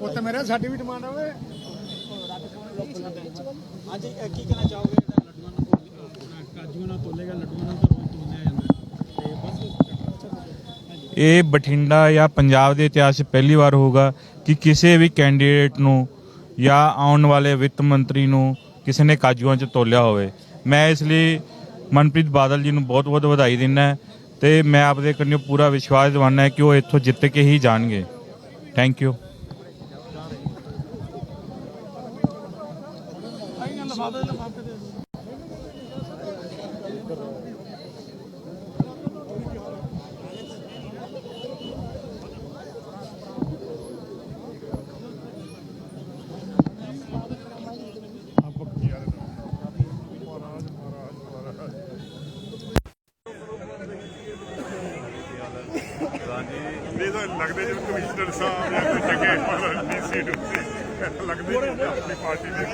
S1: ਉੱਥੇ ਮੇਰੇ ਸਾਡੀ ਵੀ ਡਿਮਾਂਡ ਆਵੇ।
S2: ਹਾਂਜੀ ਕੀ ਕਹਿਣਾ ਚਾਹੋਗੇ? ਕਾਜੂਆਂ ਨਾਲ ਤੋਲੇਗਾ, ਲੱਡੂਆਂ ਨਾਲ ਤਾਂ ਰੋਜ਼ ਤੋਲਿਆ ਜਾਂਦਾ ਤੇ ਬਸ ਇਹ ਬਠਿੰਡਾ ਜਾਂ ਪੰਜਾਬ ਦੇ ਇਤਿਹਾਸ 'ਚ ਪਹਿਲੀ ਵਾਰ ਹੋਊਗਾ ਕਿ ਕਿਸੇ ਵੀ ਕੈਂਡੀਡੇਟ ਨੂੰ ਜਾਂ ਆਉਣ ਵਾਲੇ ਵਿੱਤ ਮੰਤਰੀ ਨੂੰ ਕਿਸੇ ਨੇ ਕਾਜੂਆਂ 'ਚ ਤੋਲਿਆ ਹੋਵੇ। ਮੈਂ ਇਸ ਲਈ ਮਨਪ੍ਰੀਤ ਬਾਦਲ ਜੀ ਨੂੰ ਬਹੁਤ ਬਹੁਤ ਵਧਾਈ ਦਿੰਦਾ ਤੇ ਮੈਂ ਆਪਦੇ ਕੰਨਿਓ ਪੂਰਾ ਵਿਸ਼ਵਾਸ ਦਿਵਾਉਂਦਾ ਹੈ ਕਿ ਉਹ ਇੱਥੋਂ ਜਿੱਤ ਕੇ ਹੀ ਜਾਣਗੇ। Thank you.
S5: ਇਹ ਤਾਂ ਲੱਗਦੇ ਜਿਵੇਂ ਕਮਿਸ਼ਨਰ ਸਾਹਿਬ ਜਾਂ ਕੋਈ ਚੰਗੇ ਡੀਸੀ ਲੱਗਦੇ ਨੇ ਆਪਣੀ ਪਾਰਟੀ ਦੇ।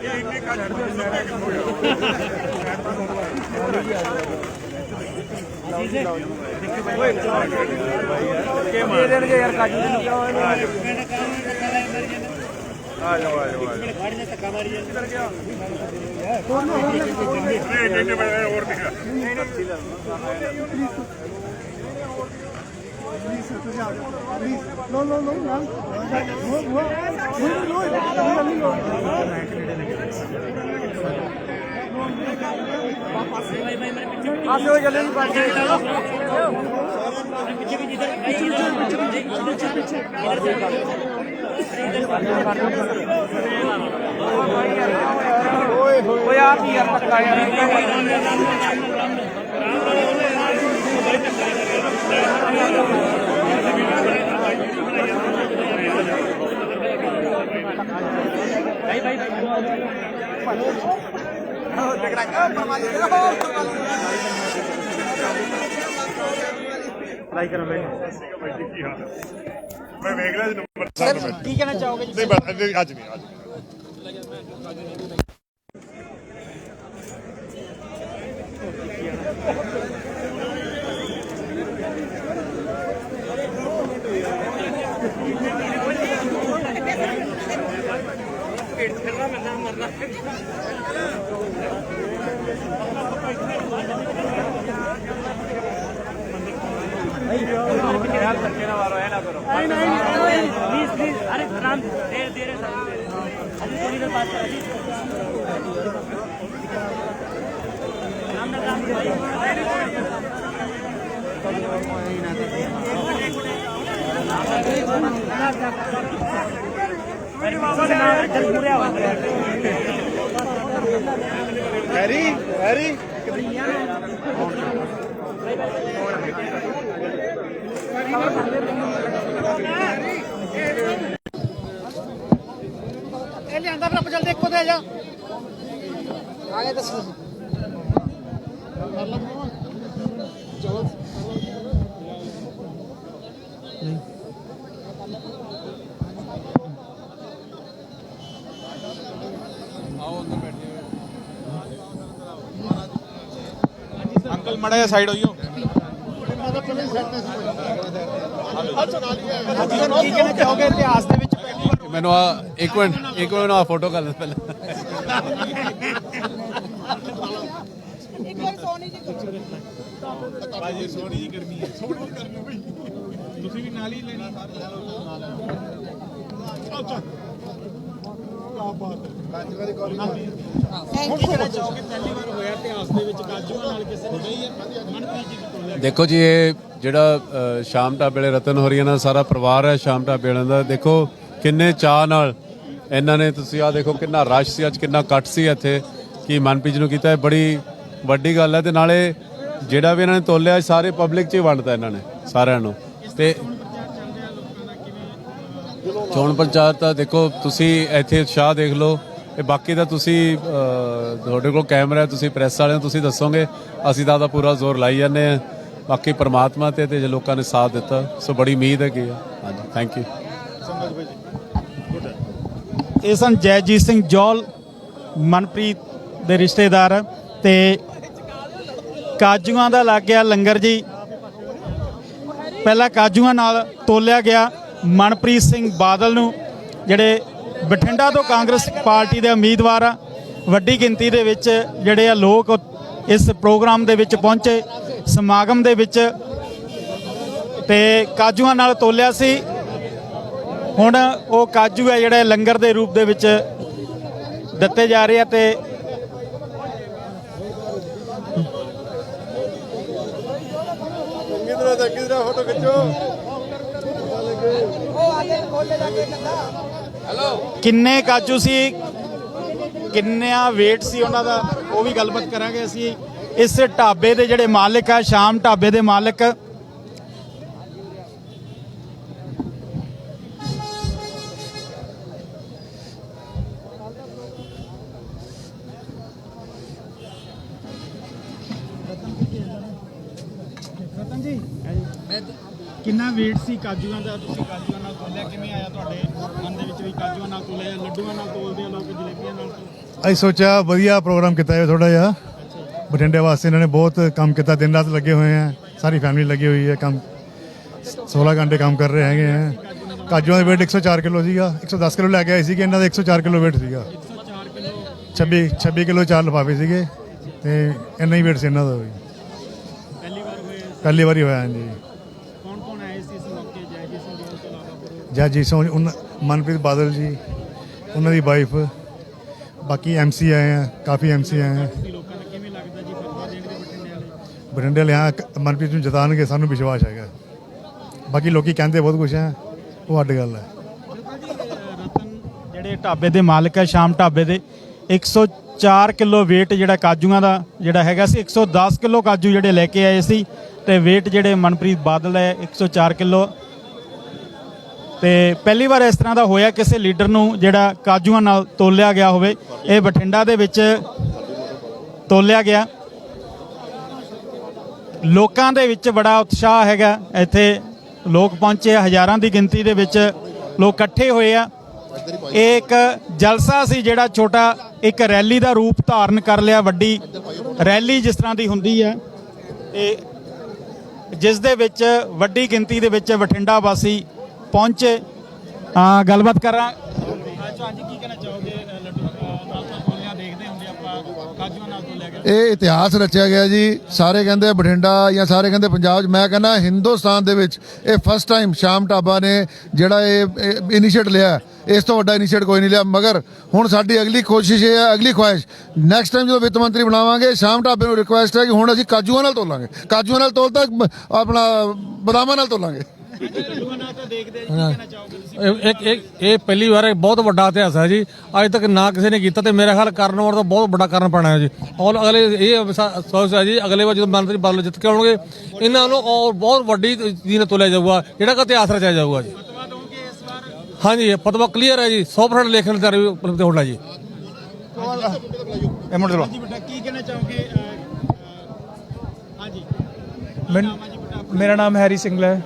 S5: ਇਹ ਇੰਨੇ ਕੱਟ
S4: ਯਾਰ ਕਾਜੂ
S5: ਆ ਜਾਓ ਆ ਜਾਓ ਧੱਕਾ ਮਾਰੀ ਜਾਂਦੇ ਹੋਰ
S4: ਆਸੇ ਹੋਏ ਚੱਲੇ ਨਹੀਂ ਪਾਰਟੀ ਓਏ ਆਪ ਹੀ ਯਾਰ ਧੱਕਾ ਯਾਰ ਟਰਾਈ ਕਰੋ ਮੈਂ
S5: ਕੀ ਹਾਲ ਮੈਂ ਵੇਖ ਰਿਹਾ ਨੰਬਰ
S2: ਸਰ ਕੀ ਕਹਿਣਾ ਚਾਹੋਗੇ ਜੀ?
S5: ਨਹੀਂ ਅੱਜ ਨਹੀਂ
S6: अरे राम देर देर अभी थोड़ी देर बात कर
S5: हैरी हैरी
S1: ਲਿਆਂਦਾ ਫਿਰ ਜਲਦੀ ਇੱਕੋ ਦੇ ਜਾ ਆਗੇ ਦੱਸੋ ਚਲੋ ਆਓ ਅੰਦਰ ਬੈਠੇ
S2: ਅੰਕਲ ਮੜਾ ਜਿਹਾ ਸਾਈਡ ਹੋਈਓ। ਕੀ ਕਹਿਣਾ ਚਾਹੋਗੇ ਇਤਿਹਾਸ ਦੇ ਵਿੱਚ ਪਹਿਲੀ ਵਾਰ
S7: ਮੈਨੂੰ ਇੱਕ ਮਿੰਟ ਮੈਨੂੰ ਫੋਟੋ ਕਰ ਲੈ ਪਹਿਲਾਂ।
S2: ਤੁਸੀਂ ਵੀ ਨਾਲ ਹੀ ਲੈਣੀ ਕੀ ਕਹਿਣਾ ਚਾਹੋਗੇ ਪਹਿਲੀ ਵਾਰ ਹੋਇਆ ਇਤਿਹਾਸ ਦੇ ਵਿੱਚ ਕਾਜੂਆਂ ਨਾਲ ਕਿਸੇ ਨੇ ਗਈ ਹੈ ਮਨਪ੍ਰੀਤ ਜੀ ਦੀ ਤੋਲਿਆ
S7: ਦੇਖੋ ਜੀ, ਇਹ ਜਿਹੜਾ ਸ਼ਾਮ ਢਾਬੇ ਵਾਲੇ ਰਤਨ ਹੋਰੀਆਂ ਨਾਲ ਸਾਰਾ ਪਰਿਵਾਰ ਹੈ ਸ਼ਾਮ ਢਾਬੇ ਵਾਲਿਆਂ ਦਾ। ਦੇਖੋ ਕਿੰਨੇ ਚਾਅ ਨਾਲ ਇਹਨਾਂ ਨੇ, ਤੁਸੀਂ ਆ ਦੇਖੋ ਕਿੰਨਾ ਰਸ਼ ਸੀ ਅੱਜ, ਕਿੰਨਾ ਕੱਟ ਸੀ ਇੱਥੇ, ਕਿ ਮਨਪ੍ਰੀਤ ਨੂੰ ਕੀਤਾ। ਇਹ ਬੜੀ ਵੱਡੀ ਗੱਲ ਹੈ। ਤੇ ਨਾਲੇ ਜਿਹੜਾ ਵੀ ਇਹਨਾਂ ਨੇ ਤੋਲਿਆ ਸਾਰੇ ਪਬਲਿਕ 'ਚ ਹੀ ਵੰਡਤਾ ਇਹਨਾਂ ਨੇ ਸਾਰਿਆਂ ਨੂੰ। ਤੇ ਚੋਣ ਪ੍ਰਚਾਰ ਤਾਂ ਦੇਖੋ ਤੁਸੀਂ ਇੱਥੇ ਉਤਸ਼ਾਹ ਦੇਖ ਲਓ। ਇਹ ਬਾਕੀ ਤਾਂ ਤੁਸੀਂ ਤੁਹਾਡੇ ਕੋਲ ਕੈਮਰਾ, ਤੁਸੀਂ ਪ੍ਰੈਸ ਵਾਲਿਆਂ, ਤੁਸੀਂ ਦੱਸੋਗੇ। ਅਸੀਂ ਤਾਂ ਉਹਦਾ ਪੂਰਾ ਜ਼ੋਰ ਲਾਈ ਜਾਂਦੇ ਹਾਂ। ਬਾਕੀ ਪ੍ਰਮਾਤਮਾ ਤੇ ਜੇ ਲੋਕਾਂ ਨੇ ਸਾਥ ਦਿੱਤਾ, ਸੋ ਬੜੀ ਉਮੀਦ ਹੈ ਕਿ ਹਾਂਜੀ, ਥੈਂਕ ਯੂ।
S2: ਇਹ ਸਨ ਜੈਜੀਤ ਸਿੰਘ ਜੌਲ, ਮਨਪ੍ਰੀਤ ਦੇ ਰਿਸ਼ਤੇਦਾਰ। ਤੇ ਕਾਜੂਆਂ ਦਾ ਲੱਗ ਗਿਆ ਲੰਗਰ ਜੀ। ਪਹਿਲਾਂ ਕਾਜੂਆਂ ਨਾਲ ਤੋਲਿਆ ਗਿਆ ਮਨਪ੍ਰੀਤ ਸਿੰਘ ਬਾਦਲ ਨੂੰ, ਜਿਹੜੇ ਬਠਿੰਡਾ ਤੋਂ ਕਾਂਗਰਸ ਪਾਰਟੀ ਦੇ ਉਮੀਦਵਾਰ ਆ। ਵੱਡੀ ਗਿਣਤੀ ਦੇ ਵਿੱਚ ਜਿਹੜੇ ਆ ਲੋਕ ਇਸ ਪ੍ਰੋਗਰਾਮ ਦੇ ਵਿੱਚ ਪਹੁੰਚੇ, ਸਮਾਗਮ ਦੇ ਵਿੱਚ, ਤੇ ਕਾਜੂਆਂ ਨਾਲ ਤੋਲਿਆ ਸੀ। ਹੁਣ ਉਹ ਕਾਜੂ ਹੈ ਜਿਹੜੇ ਲੰਗਰ ਦੇ ਰੂਪ ਦੇ ਵਿੱਚ ਦਿੱਤੇ ਜਾ ਰਹੇ ਆ। ਤੇ
S1: ਫੋਟੋ ਖਿੱਚੋ।
S2: ਕਿੰਨੇ ਕਾਜੂ ਸੀ, ਕਿੰਨਾ weight ਸੀ ਉਹਨਾਂ ਦਾ, ਉਹ ਵੀ ਗੱਲਬਾਤ ਕਰਾਂਗੇ ਅਸੀਂ। ਇਸ ਢਾਬੇ ਦੇ ਜਿਹੜੇ ਮਾਲਕ ਆ, ਸ਼ਾਮ ਢਾਬੇ ਦੇ ਮਾਲਕ, ਰਤਨ ਜੀ ਕਿੰਨਾ weight ਸੀ ਕਾਜੂਆਂ ਦਾ? ਤੁਸੀਂ ਕਾਜੂਆਂ ਨਾਲ ਤੋਲਿਆ, ਕਿਵੇਂ ਆਇਆ ਤੁਹਾਡੇ ਮਨ ਦੇ ਵਿੱਚ ਵੀ ਕਾਜੂਆਂ ਨਾਲ ਤੋਲਿਆ, ਲੱਡੂਆਂ ਨਾਲ ਤੋਲਦੇ ਆ ਲੋਕ, ਜਲੇਬੀਆਂ ਨਾਲ?
S8: ਅਸੀਂ ਸੋਚਿਆ ਵਧੀਆ ਪ੍ਰੋਗਰਾਮ ਕੀਤਾ ਹੈ ਥੋੜਾ ਜਿਹਾ ਬਠਿੰਡੇ ਵਾਸਤੇ। ਇਹਨਾਂ ਨੇ ਬਹੁਤ ਕੰਮ ਕੀਤਾ, ਦਿਨ ਰਾਤ ਲੱਗੇ ਹੋਏ ਹੈ, ਸਾਰੀ ਫੈਮਿਲੀ ਲੱਗੀ ਹੋਈ ਹੈ। ਕੰਮ 16 ਘੰਟੇ ਕੰਮ ਕਰ ਰਹੇ ਹੈਗੇ ਹੈ। ਕਾਜੂਆਂ ਦਾ weight 104 ਕਿਲੋ ਸੀਗਾ, 110 ਕਿਲੋ ਲੈ ਕੇ ਆਏ ਸੀਗੇ। ਇਹਨਾਂ ਦਾ 104 ਕਿਲੋ weight ਸੀਗਾ। 26 ਕਿਲੋ 4 ਲਿਫਾਫੇ ਸੀਗੇ ਤੇ ਇੰਨਾ ਹੀ weight ਸੀ ਇਹਨਾਂ ਦਾ ਵੀ। ਪਹਿਲੀ ਵਾਰੀ ਹੋਇਆ ਹਾਂਜੀ।
S2: ਕੌਣ ਕੌਣ ਆਏ ਸੀ ਇਸ ਮੌਕੇ? ਜੈਜੀਤ ਸਿੰਘ ਜੌਲ ਤੋਂ ਇਲਾਵਾ
S8: ਜੈਜੀਤ ਸਿੰਘ, ਮਨਪ੍ਰੀਤ ਬਾਦਲ ਜੀ, ਉਹਨਾਂ ਦੀ ਵਾਈਫ, ਬਾਕੀ MC ਆਏ ਆ, ਕਾਫੀ MC ਆਏ ਆ।
S2: ਲੋਕਾਂ ਦਾ ਕਿਵੇਂ ਲੱਗਦਾ ਜੀ ਫਤਵਾ ਦੇਣਗੇ ਬਠਿੰਡੇ ਵਾਲੇ?
S8: ਬਠਿੰਡੇ ਵਾਲੇ ਹਾਂ ਮਨਪ੍ਰੀਤ ਨੂੰ ਜਿਤਾਉਣਗੇ, ਸਾਨੂੰ ਵਿਸ਼ਵਾਸ ਹੈਗਾ। ਬਾਕੀ ਲੋਕੀ ਕਹਿੰਦੇ ਬਹੁਤ ਕੁਛ ਹੈ, ਉਹ ਅੱਡ ਗੱਲ ਹੈ।
S2: ਰਤਨ ਜਿਹੜੇ ਢਾਬੇ ਦੇ ਮਾਲਕ ਹੈ, ਸ਼ਾਮ ਢਾਬੇ ਦੇ, 104 ਕਿਲੋ weight ਜਿਹੜਾ ਕਾਜੂਆਂ ਦਾ ਜਿਹੜਾ ਹੈਗਾ ਸੀ। 110 ਕਿਲੋ ਕਾਜੂ ਜਿਹੜੇ ਲੈ ਕੇ ਆਏ ਸੀ, ਤੇ weight ਜਿਹੜੇ ਮਨਪ੍ਰੀਤ ਬਾਦਲ ਹੈ 104 ਕਿਲੋ। ਤੇ ਪਹਿਲੀ ਵਾਰ ਇਸ ਤਰ੍ਹਾਂ ਦਾ ਹੋਇਆ ਕਿਸੇ ਲੀਡਰ ਨੂੰ ਜਿਹੜਾ ਕਾਜੂਆਂ ਨਾਲ ਤੋਲਿਆ ਗਿਆ ਹੋਵੇ। ਇਹ ਬਠਿੰਡਾ ਦੇ ਵਿੱਚ ਤੋਲਿਆ ਗਿਆ। ਲੋਕਾਂ ਦੇ ਵਿੱਚ ਬੜਾ ਉਤਸ਼ਾਹ ਹੈਗਾ। ਇੱਥੇ ਲੋਕ ਪਹੁੰਚੇ, ਹਜ਼ਾਰਾਂ ਦੀ ਗਿਣਤੀ ਦੇ ਵਿੱਚ ਲੋਕ ਇਕੱਠੇ ਹੋਏ ਆ। ਇਹ ਇੱਕ ਜਲਸਾ ਸੀ ਜਿਹੜਾ ਛੋਟਾ ਇੱਕ ਰੈਲੀ ਦਾ ਰੂਪ ਧਾਰਨ ਕਰ ਲਿਆ। ਵੱਡੀ ਰੈਲੀ ਜਿਸ ਤਰ੍ਹਾਂ ਦੀ ਹੁੰਦੀ ਹੈ, ਤੇ ਜਿਸ ਦੇ ਵਿੱਚ ਵੱਡੀ ਗਿਣਤੀ ਦੇ ਵਿੱਚ ਬਠਿੰਡਾ ਵਾਸੀ ਪਹੁੰਚੇ। ਗੱਲਬਾਤ ਕਰਾਂ। ਹਾਂਜੀ, ਕੀ ਕਹਿਣਾ ਚਾਹੋਗੇ? ਲੱਡੂ ਨਾਲ ਤੋਲਿਆ ਦੇਖਦੇ ਹੁੰਦੇ ਆਪਾਂ, ਕਾਜੂਆਂ ਨਾਲ ਤੋਲਿਆ ਗਿਆ।
S9: ਇਹ ਇਤਿਹਾਸ ਰਚਿਆ ਗਿਆ ਜੀ। ਸਾਰੇ ਕਹਿੰਦੇ ਬਠਿੰਡਾ ਜਾਂ ਸਾਰੇ ਕਹਿੰਦੇ ਪੰਜਾਬ 'ਚ, ਮੈਂ ਕਹਿੰਦਾ ਹਿੰਦੁਸਤਾਨ ਦੇ ਵਿੱਚ ਇਹ ਫਸਟ ਟਾਈਮ ਸ਼ਾਮ ਢਾਬਾ ਨੇ ਜਿਹੜਾ ਇਹ ਇਨੀਸ਼ੀਏਟ ਲਿਆ। ਇਸ ਤੋਂ ਵੱਡਾ ਇਨੀਸ਼ੀਏਟ ਕੋਈ ਨਹੀਂ ਲਿਆ। ਮਗਰ ਹੁਣ ਸਾਡੀ ਅਗਲੀ ਕੋਸ਼ਿਸ਼ ਇਹ ਹੈ, ਅਗਲੀ ਖੁਆਇਸ਼, ਨੈਕਸਟ ਟਾਈਮ ਜਦੋਂ ਵਿੱਤ ਮੰਤਰੀ ਬਣਾਵਾਂਗੇ, ਸ਼ਾਮ ਢਾਬੇ ਨੂੰ ਰਿਕੁਐਸਟ ਹੈ ਕਿ ਹੁਣ ਅਸੀਂ ਕਾਜੂਆਂ ਨਾਲ ਤੋਲਾਂਗੇ। ਕਾਜੂਆਂ ਨਾਲ ਤੋਲਤਾ ਆਪਣਾ ਬਦਾਮਾਂ ਨਾਲ ਤੋਲਾਂਗੇ।
S10: ਇਹ ਪਹਿਲੀ ਵਾਰ ਬਹੁਤ ਵੱਡਾ ਇਤਿਹਾਸ ਹੈ ਜੀ। ਅੱਜ ਤੱਕ ਨਾ ਕਿਸੇ ਨੇ ਕੀਤਾ, ਤੇ ਮੇਰੇ ਖਿਆਲ ਕਰਨ ਵਾਲਾ ਤਾਂ ਬਹੁਤ ਵੱਡਾ ਕਾਰਨ ਪੈਣਾ ਹੈ ਜੀ। ਔਰ ਅਗਲੇ ਇਹ ਸੋਚ ਹੈ ਜੀ, ਅਗਲੇ ਵਾਰ ਜਦੋਂ ਮੰਤਰੀ ਬਾਦਲ ਜਿੱਤ ਕੇ ਆਉਣਗੇ, ਇਹਨਾਂ ਨੂੰ ਔਰ ਬਹੁਤ ਵੱਡੀ ਚੀਜ਼ ਨਾਲ ਤੋਲਿਆ ਜਾਊਗਾ, ਜਿਹੜਾ ਕਿ ਇਤਿਹਾਸ ਰਚਿਆ ਜਾਊਗਾ ਜੀ। ਹਾਂਜੀ, ਫਤਵਾ ਕਲੀਅਰ ਹੈ ਜੀ, 100% ਲਿਖਣ ਦੀ ਤਿਆਰੀ ਉਪਲਬਧ ਹੋਣਾ ਜੀ।
S2: ਕੀ ਕਹਿਣਾ ਚਾਹੋਗੇ? ਹਾਂਜੀ,
S11: ਮੇਰਾ ਨਾਮ ਹੈਰੀ ਸਿੰਘਲਾ ਹੈ।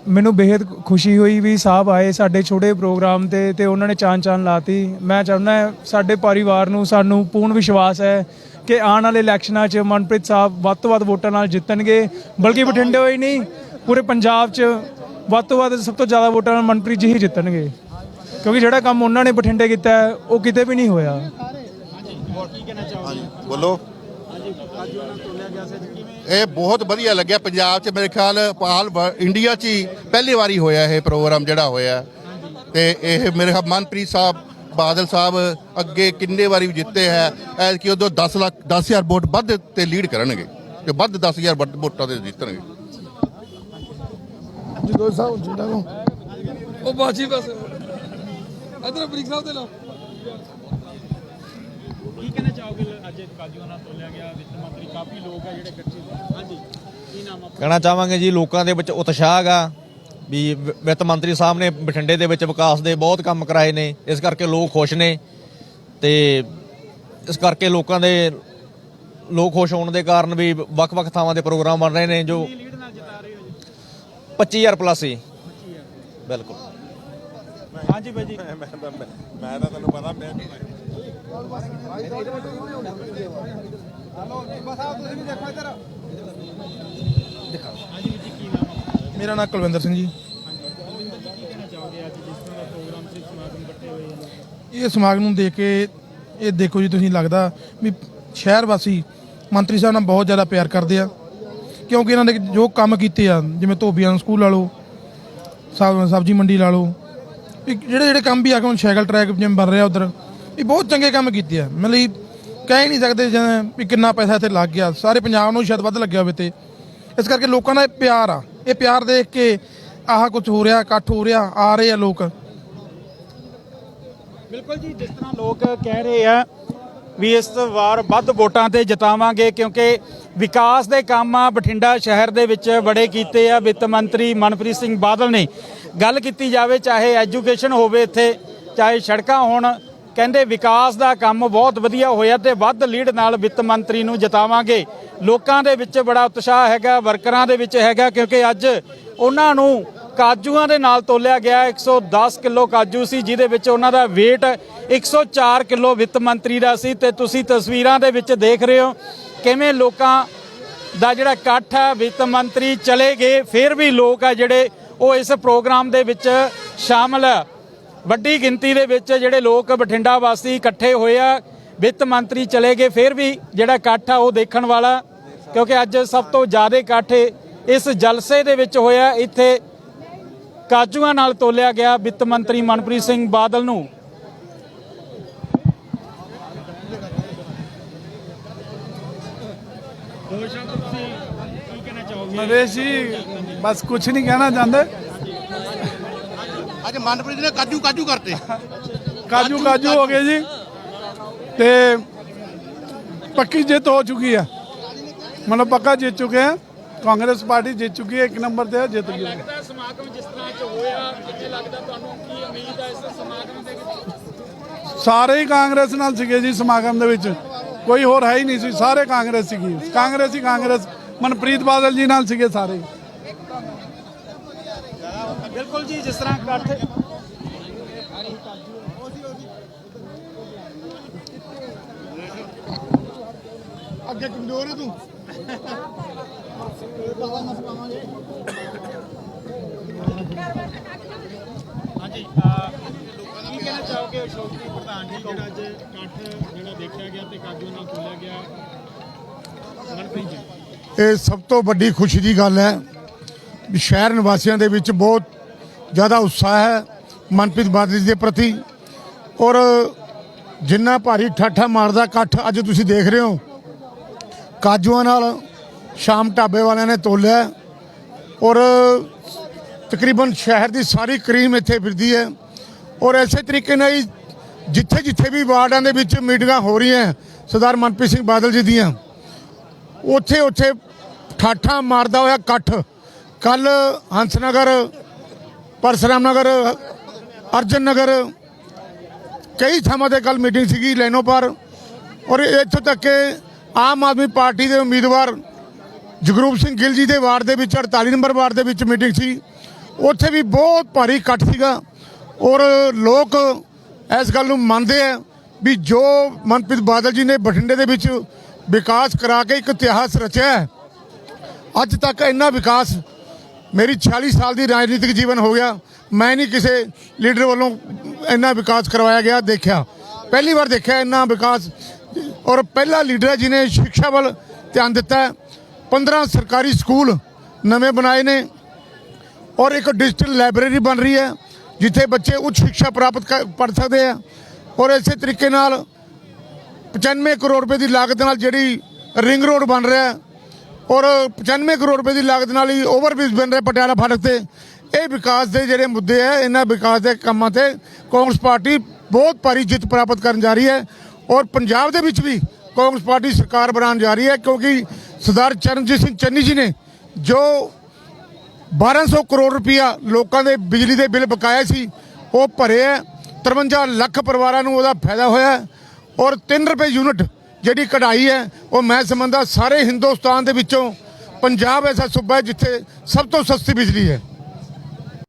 S11: ਮੈਨੂੰ ਬੇहद ਖੁਸ਼ੀ ਹੋਈ ਵੀ ਸਾਹਿਬ ਆਏ ਸਾਡੇ ਛੋਟੇ ਪ੍ਰੋਗਰਾਮ ਤੇ ਉਹਨਾਂ ਨੇ ਚਾਨ ਲਾਤੀ। ਮੈਂ ਚਾਹੁੰਦਾ ਸਾਡੇ ਪਰਿਵਾਰ ਨੂੰ, ਸਾਨੂੰ ਪੂਰਨ ਵਿਸ਼ਵਾਸ ਹੈ ਕਿ ਆਉਣ ਵਾਲੇ ਇਲੈਕਸ਼ਨਾਂ 'ਚ ਮਨਪ੍ਰੀਤ ਸਾਹਿਬ ਵੱਧ ਤੋਂ ਵੱਧ ਵੋਟਾਂ ਨਾਲ ਜਿੱਤਣਗੇ। ਬਲਕਿ ਬਠਿੰਡੇ ਹੋਈ ਨਹੀਂ, ਪੂਰੇ ਪੰਜਾਬ 'ਚ ਵੱਧ ਤੋਂ ਵੱਧ, ਸਭ ਤੋਂ ਜ਼ਿਆਦਾ ਵੋਟਾਂ ਨਾਲ ਮਨਪ੍ਰੀਤ ਜੀ ਹੀ ਜਿੱਤਣਗੇ, ਕਿਉਂਕਿ ਜਿਹੜਾ ਕੰਮ ਉਹਨਾਂ ਨੇ ਬਠਿੰਡੇ ਕੀਤਾ ਉਹ ਕਿਤੇ ਵੀ ਨਹੀਂ ਹੋਇਆ।
S2: ਕੀ ਕਹਿਣਾ ਚਾਹੋਗੇ?
S12: ਬੋਲੋ। ਇਹ ਬਹੁਤ ਵਧੀਆ ਲੱਗਿਆ ਪੰਜਾਬ 'ਚ, ਮੇਰੇ ਖਿਆਲ ਆਲ ਇੰਡੀਆ 'ਚ ਹੀ ਪਹਿਲੀ ਵਾਰੀ ਹੋਇਆ ਇਹ ਪ੍ਰੋਗਰਾਮ ਜਿਹੜਾ ਹੋਇਆ। ਤੇ ਇਹ ਮੇਰੇ ਮਨਪ੍ਰੀਤ ਸਾਹਿਬ ਬਾਦਲ ਸਾਹਿਬ ਅੱਗੇ ਕਿੰਨੇ ਵਾਰੀ ਜਿੱਤੇ ਹੈ, ਐਤਕੀ ਉਦੋਂ 10,000 ਵੋਟ ਵੱਧ ਤੇ ਲੀਡ ਕਰਨਗੇ ਤੇ ਵੱਧ 10,000 ਵੋਟਾਂ ਤੇ ਜਿੱਤਣਗੇ।
S10: ਉਹ ਬਾਜੀ ਬਸ ਇਧਰ ਬ੍ਰਿਕ ਸਾਹਿਬ ਦੇ ਲਓ।
S2: ਕੀ ਕਹਿਣਾ ਚਾਹੋਗੇ ਅੱਜ ਕਾਜੂਆਂ ਨਾਲ ਤੋਲਿਆ ਗਿਆ ਵਿੱਤ ਮੰਤਰੀ, ਕਾਫੀ ਲੋਕ ਆ ਜਿਹੜੇ ਇਕੱਠੇ ਹੋਏ। ਹਾਂਜੀ, ਕੀ ਨਾਮ ਆਪਣਾ?
S13: ਕਹਿਣਾ ਚਾਹਾਂਗੇ ਜੀ, ਲੋਕਾਂ ਦੇ ਵਿੱਚ ਉਤਸ਼ਾਹ ਗਾ ਵੀ ਵਿੱਤ ਮੰਤਰੀ ਸਾਹਿਬ ਨੇ ਬਠਿੰਡੇ ਦੇ ਵਿੱਚ ਵਿਕਾਸ ਦੇ ਬਹੁਤ ਕੰਮ ਕਰਾਏ ਨੇ, ਇਸ ਕਰਕੇ ਲੋਕ ਖੁਸ਼ ਨੇ ਤੇ ਇਸ ਕਰਕੇ ਲੋਕ ਖੁਸ਼ ਹੋਣ ਦੇ ਕਾਰਨ ਵੀ ਵੱਖ-ਵੱਖ ਥਾਵਾਂ ਦੇ ਪ੍ਰੋਗਰਾਮ ਬਣ ਰਹੇ ਨੇ ਜੋ 25,000 ਪਲੱਸ ਹੀ ਬਿਲਕੁਲ।
S2: ਹਾਂਜੀ ਬਾਈ ਜੀ, ਮੈਂ ਤਾਂ ਤੈਨੂੰ ਪਤਾ
S14: ਮੇਰਾ ਨਾਮ ਕੁਲਵਿੰਦਰ ਸਿੰਘ ਜੀ। ਇਹ ਸਮਾਗਮ ਨੂੰ ਦੇਖ ਕੇ ਇਹ ਦੇਖੋ ਜੀ, ਤੁਸੀਂ ਲੱਗਦਾ ਵੀ ਸ਼ਹਿਰ ਵਾਸੀ ਮੰਤਰੀ ਸਾਹਿਬ ਨਾਲ ਬਹੁਤ ਜ਼ਿਆਦਾ ਪਿਆਰ ਕਰਦੇ ਆ, ਕਿਉਂਕਿ ਇਹਨਾਂ ਨੇ ਜੋ ਕੰਮ ਕੀਤੇ ਆ, ਜਿਵੇਂ ਧੋਬੀਆਂ ਸਕੂਲ ਲਾ ਲਓ, ਸਬਜ਼ੀ ਮੰਡੀ ਲਾ ਲਓ, ਜਿਹੜੇ ਕੰਮ ਵੀ ਆ ਕੇ ਹੁਣ ਸਾਈਕਲ ਟਰੈਕ ਜਿਵੇਂ ਬਣ ਰਿਹਾ ਉਧਰ, ਇਹ ਬਹੁਤ ਚੰਗੇ ਕੰਮ ਕੀਤੇ ਆ। ਮਤਲਬ ਕਹਿ ਨਹੀਂ ਸਕਦੇ ਜਿਵੇਂ ਵੀ ਕਿੰਨਾ ਪੈਸਾ ਇੱਥੇ ਲੱਗ ਗਿਆ, ਸਾਰੇ ਪੰਜਾਬ ਨੂੰ ਸ਼ਾਇਦ ਵੱਧ ਲੱਗਿਆ ਹੋਵੇ। ਤੇ ਇਸ ਕਰਕੇ ਲੋਕਾਂ ਦਾ ਇਹ ਪਿਆਰ ਆ, ਇਹ ਪਿਆਰ ਦੇਖ ਕੇ ਆਹ ਕੁਝ ਹੋ ਰਿਹਾ, ਇਕੱਠ ਹੋ ਰਿਹਾ, ਆ ਰਹੇ ਆ ਲੋਕ।
S4: ਬਿਲਕੁਲ ਜੀ, ਜਿਸ ਤਰ੍ਹਾਂ ਲੋਕ ਕਹਿ ਰਹੇ ਆ ਵੀ ਇਸ ਵਾਰ ਵੱਧ ਵੋਟਾਂ ਤੇ ਜਿਤਾਵਾਂਗੇ, ਕਿਉਂਕਿ ਵਿਕਾਸ ਦੇ ਕੰਮ ਆ ਬਠਿੰਡਾ ਸ਼ਹਿਰ ਦੇ ਵਿੱਚ ਬੜੇ ਕੀਤੇ ਆ ਵਿੱਤ ਮੰਤਰੀ ਮਨਪ੍ਰੀਤ ਸਿੰਘ ਬਾਦਲ ਨੇ। ਗੱਲ ਕੀਤੀ ਜਾਵੇ ਚਾਹੇ ਐਜੂਕੇਸ਼ਨ ਹੋਵੇ ਇੱਥੇ, ਚਾਹੇ ਸੜਕਾਂ ਹੋਣ, ਕਹਿੰਦੇ ਵਿਕਾਸ ਦਾ ਕੰਮ ਬਹੁਤ ਵਧੀਆ ਹੋਇਆ ਤੇ ਵੱਧ ਲੀਡ ਨਾਲ ਵਿੱਤ ਮੰਤਰੀ ਨੂੰ ਜਿਤਾਵਾਂਗੇ। ਲੋਕਾਂ ਦੇ ਵਿੱਚ ਬੜਾ ਉਤਸ਼ਾਹ ਹੈਗਾ, ਵਰਕਰਾਂ ਦੇ ਵਿੱਚ ਹੈਗਾ, ਕਿਉਂਕਿ ਅੱਜ ਉਹਨਾਂ ਨੂੰ ਕਾਜੂਆਂ ਦੇ ਨਾਲ ਤੋਲਿਆ ਗਿਆ। 110 ਕਿਲੋ ਕਾਜੂ ਸੀ, ਜਿਹਦੇ ਵਿੱਚ ਉਹਨਾਂ ਦਾ weight 104 ਕਿਲੋ ਵਿੱਤ ਮੰਤਰੀ ਦਾ ਸੀ। ਤੇ ਤੁਸੀਂ ਤਸਵੀਰਾਂ ਦੇ ਵਿੱਚ ਦੇਖ ਰਹੇ ਹੋ ਕਿਵੇਂ ਲੋਕਾਂ ਦਾ ਜਿਹੜਾ ਇਕੱਠ ਹੈ। ਵਿੱਤ ਮੰਤਰੀ ਚਲੇ ਗਏ, ਫਿਰ ਵੀ ਲੋਕ ਆ ਜਿਹੜੇ ਉਹ ਇਸ ਪ੍ਰੋਗਰਾਮ ਦੇ ਵਿੱਚ ਸ਼ਾਮਲ ਆ। ਵੱਡੀ ਗਿਣਤੀ ਦੇ ਵਿੱਚ ਜਿਹੜੇ ਲੋਕ ਬਠਿੰਡਾ ਵਾਸੀ ਇਕੱਠੇ ਹੋਏ ਆ। ਵਿੱਤ ਮੰਤਰੀ ਚਲੇ ਗਏ, ਫਿਰ ਵੀ ਜਿਹੜਾ ਇਕੱਠ ਆ ਉਹ ਦੇਖਣ ਵਾਲਾ, ਕਿਉਂਕਿ ਅੱਜ ਸਭ ਤੋਂ ਜ਼ਿਆਦਾ ਇਕੱਠ ਇਸ ਜਲਸੇ ਦੇ ਵਿੱਚ ਹੋਇਆ। ਇੱਥੇ ਕਾਜੂਆਂ ਨਾਲ ਤੋਲਿਆ ਗਿਆ ਵਿੱਤ ਮੰਤਰੀ ਮਨਪ੍ਰੀਤ ਸਿੰਘ ਬਾਦਲ ਨੂੰ।
S14: ਨਰੇਸ਼ ਜੀ, ਬਸ ਕੁਝ ਨਹੀਂ ਕਹਿਣਾ ਚਾਹੁੰਦੇ।
S12: ਅੱਜ ਮਨਪ੍ਰੀਤ ਨੇ ਕਾਜੂ ਕਰਤੇ,
S14: ਕਾਜੂ ਹੋ ਗਏ ਜੀ ਤੇ ਪੱਕੀ ਜਿੱਤ ਹੋ ਚੁੱਕੀ ਹੈ, ਮਤਲਬ ਪੱਕਾ ਜਿੱਤ ਚੁੱਕੇ हैं। ਕਾਂਗਰਸ ਪਾਰਟੀ ਜਿੱਤ ਚੁੱਕੀ ਹੈ, 1 ਨੰਬਰ ਤੇ ਜਿੱਤ ਗਈ।
S2: ਲੱਗਦਾ ਸਮਾਗਮ ਜਿਸ ਤਰ੍ਹਾਂ ਚ ਹੋਇਆ, ਕਿਵੇਂ ਲੱਗਦਾ ਤੁਹਾਨੂੰ, ਕੀ ਉਮੀਦ ਹੈ ਇਸ ਸਮਾਗਮ ਦੇ ਵਿੱਚ?
S14: ਸਾਰੇ ਹੀ ਕਾਂਗਰਸ ਨਾਲ ਸੀਗੇ ਜੀ ਸਮਾਗਮ ਦੇ ਵਿੱਚ, ਕੋਈ ਹੋਰ ਹੈ ਹੀ ਨਹੀਂ ਸੀ, ਸਾਰੇ ਕਾਂਗਰਸ ਸੀਗੀ। ਕਾਂਗਰਸ ਮਨਪ੍ਰੀਤ ਬਾਦਲ ਜੀ ਨਾਲ ਸੀਗੇ ਸਾਰੇ।
S4: ਬਿਲਕੁਲ ਜੀ, ਜਿਸ ਤਰ੍ਹਾਂ ਇਕੱਠ
S9: ਅੱਗੇ ਕਮਜ਼ੋਰ ਹੈ ਤੂੰ।
S2: ਹਾਂਜੀ, ਕੀ ਕਹਿਣਾ ਚਾਹੋਗੇ ਅਸ਼ੋਕ ਜੀ ਪ੍ਰਧਾਨ ਜੀ, ਜਿਹੜਾ ਅੱਜ ਇਕੱਠ ਜਿਹੜਾ ਦੇਖਿਆ ਗਿਆ ਤੇ ਕਾਜੂ ਨਾਲ ਤੋਲਿਆ ਗਿਆ? ਮਨਪ੍ਰੀਤ ਜੀ,
S9: ਇਹ ਸਭ ਤੋਂ ਵੱਡੀ ਖੁਸ਼ੀ ਦੀ ਗੱਲ ਹੈ ਵੀ ਸ਼ਹਿਰ ਨਿਵਾਸੀਆਂ ਦੇ ਵਿੱਚ ਬਹੁਤ ਜ਼ਿਆਦਾ ਉਤਸ਼ਾਹ ਹੈ ਮਨਪ੍ਰੀਤ ਬਾਦਲ ਜੀ ਦੇ ਪ੍ਰਤੀ। ਔਰ ਜਿੰਨਾ ਭਾਰੀ ਠਾਠਾ ਮਾਰਦਾ ਇਕੱਠ ਅੱਜ ਤੁਸੀਂ ਦੇਖ ਰਹੇ ਹੋ, ਕਾਜੂਆਂ ਨਾਲ ਸ਼ਾਮ ਢਾਬੇ ਵਾਲਿਆਂ ਨੇ ਤੋਲਿਆ। ਔਰ ਤਕਰੀਬਨ ਸ਼ਹਿਰ ਦੀ ਸਾਰੀ ਕਰੀਮ ਇੱਥੇ ਫਿਰਦੀ ਹੈ। ਔਰ ਇਸੇ ਤਰੀਕੇ ਨਾਲ ਹੀ ਜਿੱਥੇ ਜਿੱਥੇ ਵੀ ਵਾਰਡਾਂ ਦੇ ਵਿੱਚ ਮੀਟਿੰਗਾਂ ਹੋ ਰਹੀਆਂ ਸਰਦਾਰ ਮਨਪ੍ਰੀਤ ਸਿੰਘ ਬਾਦਲ ਜੀ ਦੀਆਂ, ਉੱਥੇ ਠਾਠਾ ਮਾਰਦਾ ਹੋਇਆ ਇਕੱਠ। ਕੱਲ ਹੰਸਨਗਰ, ਪਰਸਰਾਮ ਨਗਰ, ਅਰਜਨ ਨਗਰ, ਕਈ ਥਾਵਾਂ ਤੇ ਕੱਲ ਮੀਟਿੰਗ ਸੀਗੀ ਲੈਨੋ ਪਰ। ਔਰ ਇੱਥੋਂ ਤੱਕ ਕਿ ਆਮ ਆਦਮੀ ਪਾਰਟੀ ਦੇ ਉਮੀਦਵਾਰ ਜਗਰੂਪ ਸਿੰਘ ਗਿੱਲ ਜੀ ਦੇ ਵਾਰਡ ਦੇ ਵਿੱਚ 48 ਨੰਬਰ ਵਾਰਡ ਦੇ ਵਿੱਚ ਮੀਟਿੰਗ ਸੀ, ਉੱਥੇ ਵੀ ਬਹੁਤ ਭਾਰੀ ਇਕੱਠ ਸੀਗਾ। ਔਰ ਲੋਕ ਇਸ ਗੱਲ ਨੂੰ ਮੰਨਦੇ ਆ ਵੀ ਜੋ ਮਨਪ੍ਰੀਤ ਬਾਦਲ ਜੀ ਨੇ ਬਠਿੰਡੇ ਦੇ ਵਿੱਚ ਵਿਕਾਸ ਕਰਾ ਕੇ ਇੱਕ ਇਤਿਹਾਸ ਰਚਿਆ ਹੈ। ਅੱਜ ਤੱਕ ਇੰਨਾ ਵਿਕਾਸ ਮੇਰੀ 46 ਸਾਲ ਦੀ ਰਾਜਨੀਤਿਕ ਜੀਵਨ ਹੋ ਗਿਆ, ਮੈਂ ਨਹੀਂ ਕਿਸੇ ਲੀਡਰ ਵੱਲੋਂ ਇੰਨਾ ਵਿਕਾਸ ਕਰਵਾਇਆ ਗਿਆ ਦੇਖਿਆ। ਪਹਿਲੀ ਵਾਰ ਦੇਖਿਆ ਇੰਨਾ ਵਿਕਾਸ ਔਰ ਪਹਿਲਾ ਲੀਡਰ ਹੈ ਜਿਹਨੇ ਸਿੱਖਿਆ ਵੱਲ ਧਿਆਨ ਦਿੱਤਾ ਹੈ। 15 ਸਰਕਾਰੀ ਸਕੂਲ ਨਵੇਂ ਬਣਾਏ ਨੇ ਔਰ ਇੱਕ ਡਿਜੀਟਲ ਲਾਇਬ੍ਰੇਰੀ ਬਣ ਰਹੀ ਹੈ ਜਿੱਥੇ ਬੱਚੇ ਉੱਚ ਸਿੱਖਿਆ ਪ੍ਰਾਪਤ ਪੜ੍ਹ ਸਕਦੇ ਆ। ਔਰ ਇਸੇ ਤਰੀਕੇ ਨਾਲ 95 ਕਰੋੜ ਰੁਪਏ ਦੀ ਲਾਗਤ ਨਾਲ ਜਿਹੜੀ ਰਿੰਗ ਰੋਡ ਬਣ ਰਿਹਾ ਹੈ ਔਰ 95 ਕਰੋੜ ਰੁਪਏ ਦੀ ਲਾਗਤ ਨਾਲ ਹੀ ਓਵਰਬ੍ਰਿਜ ਬਣ ਰਿਹਾ ਪਟਿਆਲਾ ਫਾਟਕ ਤੇ। ਇਹ ਵਿਕਾਸ ਦੇ ਜਿਹੜੇ ਮੁੱਦੇ ਹੈ, ਇਹਨਾਂ ਵਿਕਾਸ ਦੇ ਕੰਮਾਂ ਤੇ ਕਾਂਗਰਸ ਪਾਰਟੀ ਬਹੁਤ ਭਾਰੀ ਜਿੱਤ ਪ੍ਰਾਪਤ ਕਰਨ ਜਾ ਰਹੀ ਹੈ ਔਰ ਪੰਜਾਬ ਦੇ ਵਿੱਚ ਵੀ ਕਾਂਗਰਸ ਪਾਰਟੀ ਸਰਕਾਰ ਬਣਾਉਣ ਜਾ ਰਹੀ ਹੈ ਕਿਉਂਕਿ ਸਰਦਾਰ ਚਰਨਜੀਤ ਸਿੰਘ ਚੰਨੀ ਜੀ ਨੇ ਜੋ 1200 ਕਰੋੜ ਰੁਪਇਆ ਲੋਕਾਂ ਦੇ ਬਿਜਲੀ ਦੇ ਬਿੱਲ ਬਕਾਇਆ ਸੀ ਉਹ ਭਰੇ ਹੈ। 53 ਲੱਖ ਪਰਿਵਾਰਾਂ ਨੂੰ ਉਹਦਾ ਫਾਇਦਾ ਹੋਇਆ ਔਰ 3 ਰੁਪਏ ਯੂਨਿਟ ਜਿਹੜੀ ਕਢਾਈ ਹੈ ਉਹ ਮੈਂ ਸਮਝਦਾ ਸਾਰੇ ਹਿੰਦੁਸਤਾਨ ਦੇ ਵਿੱਚੋਂ ਪੰਜਾਬ ਐਸਾ ਸੂਬਾ ਹੈ ਜਿੱਥੇ ਸਭ ਤੋਂ ਸਸਤੀ ਬਿਜਲੀ ਹੈ।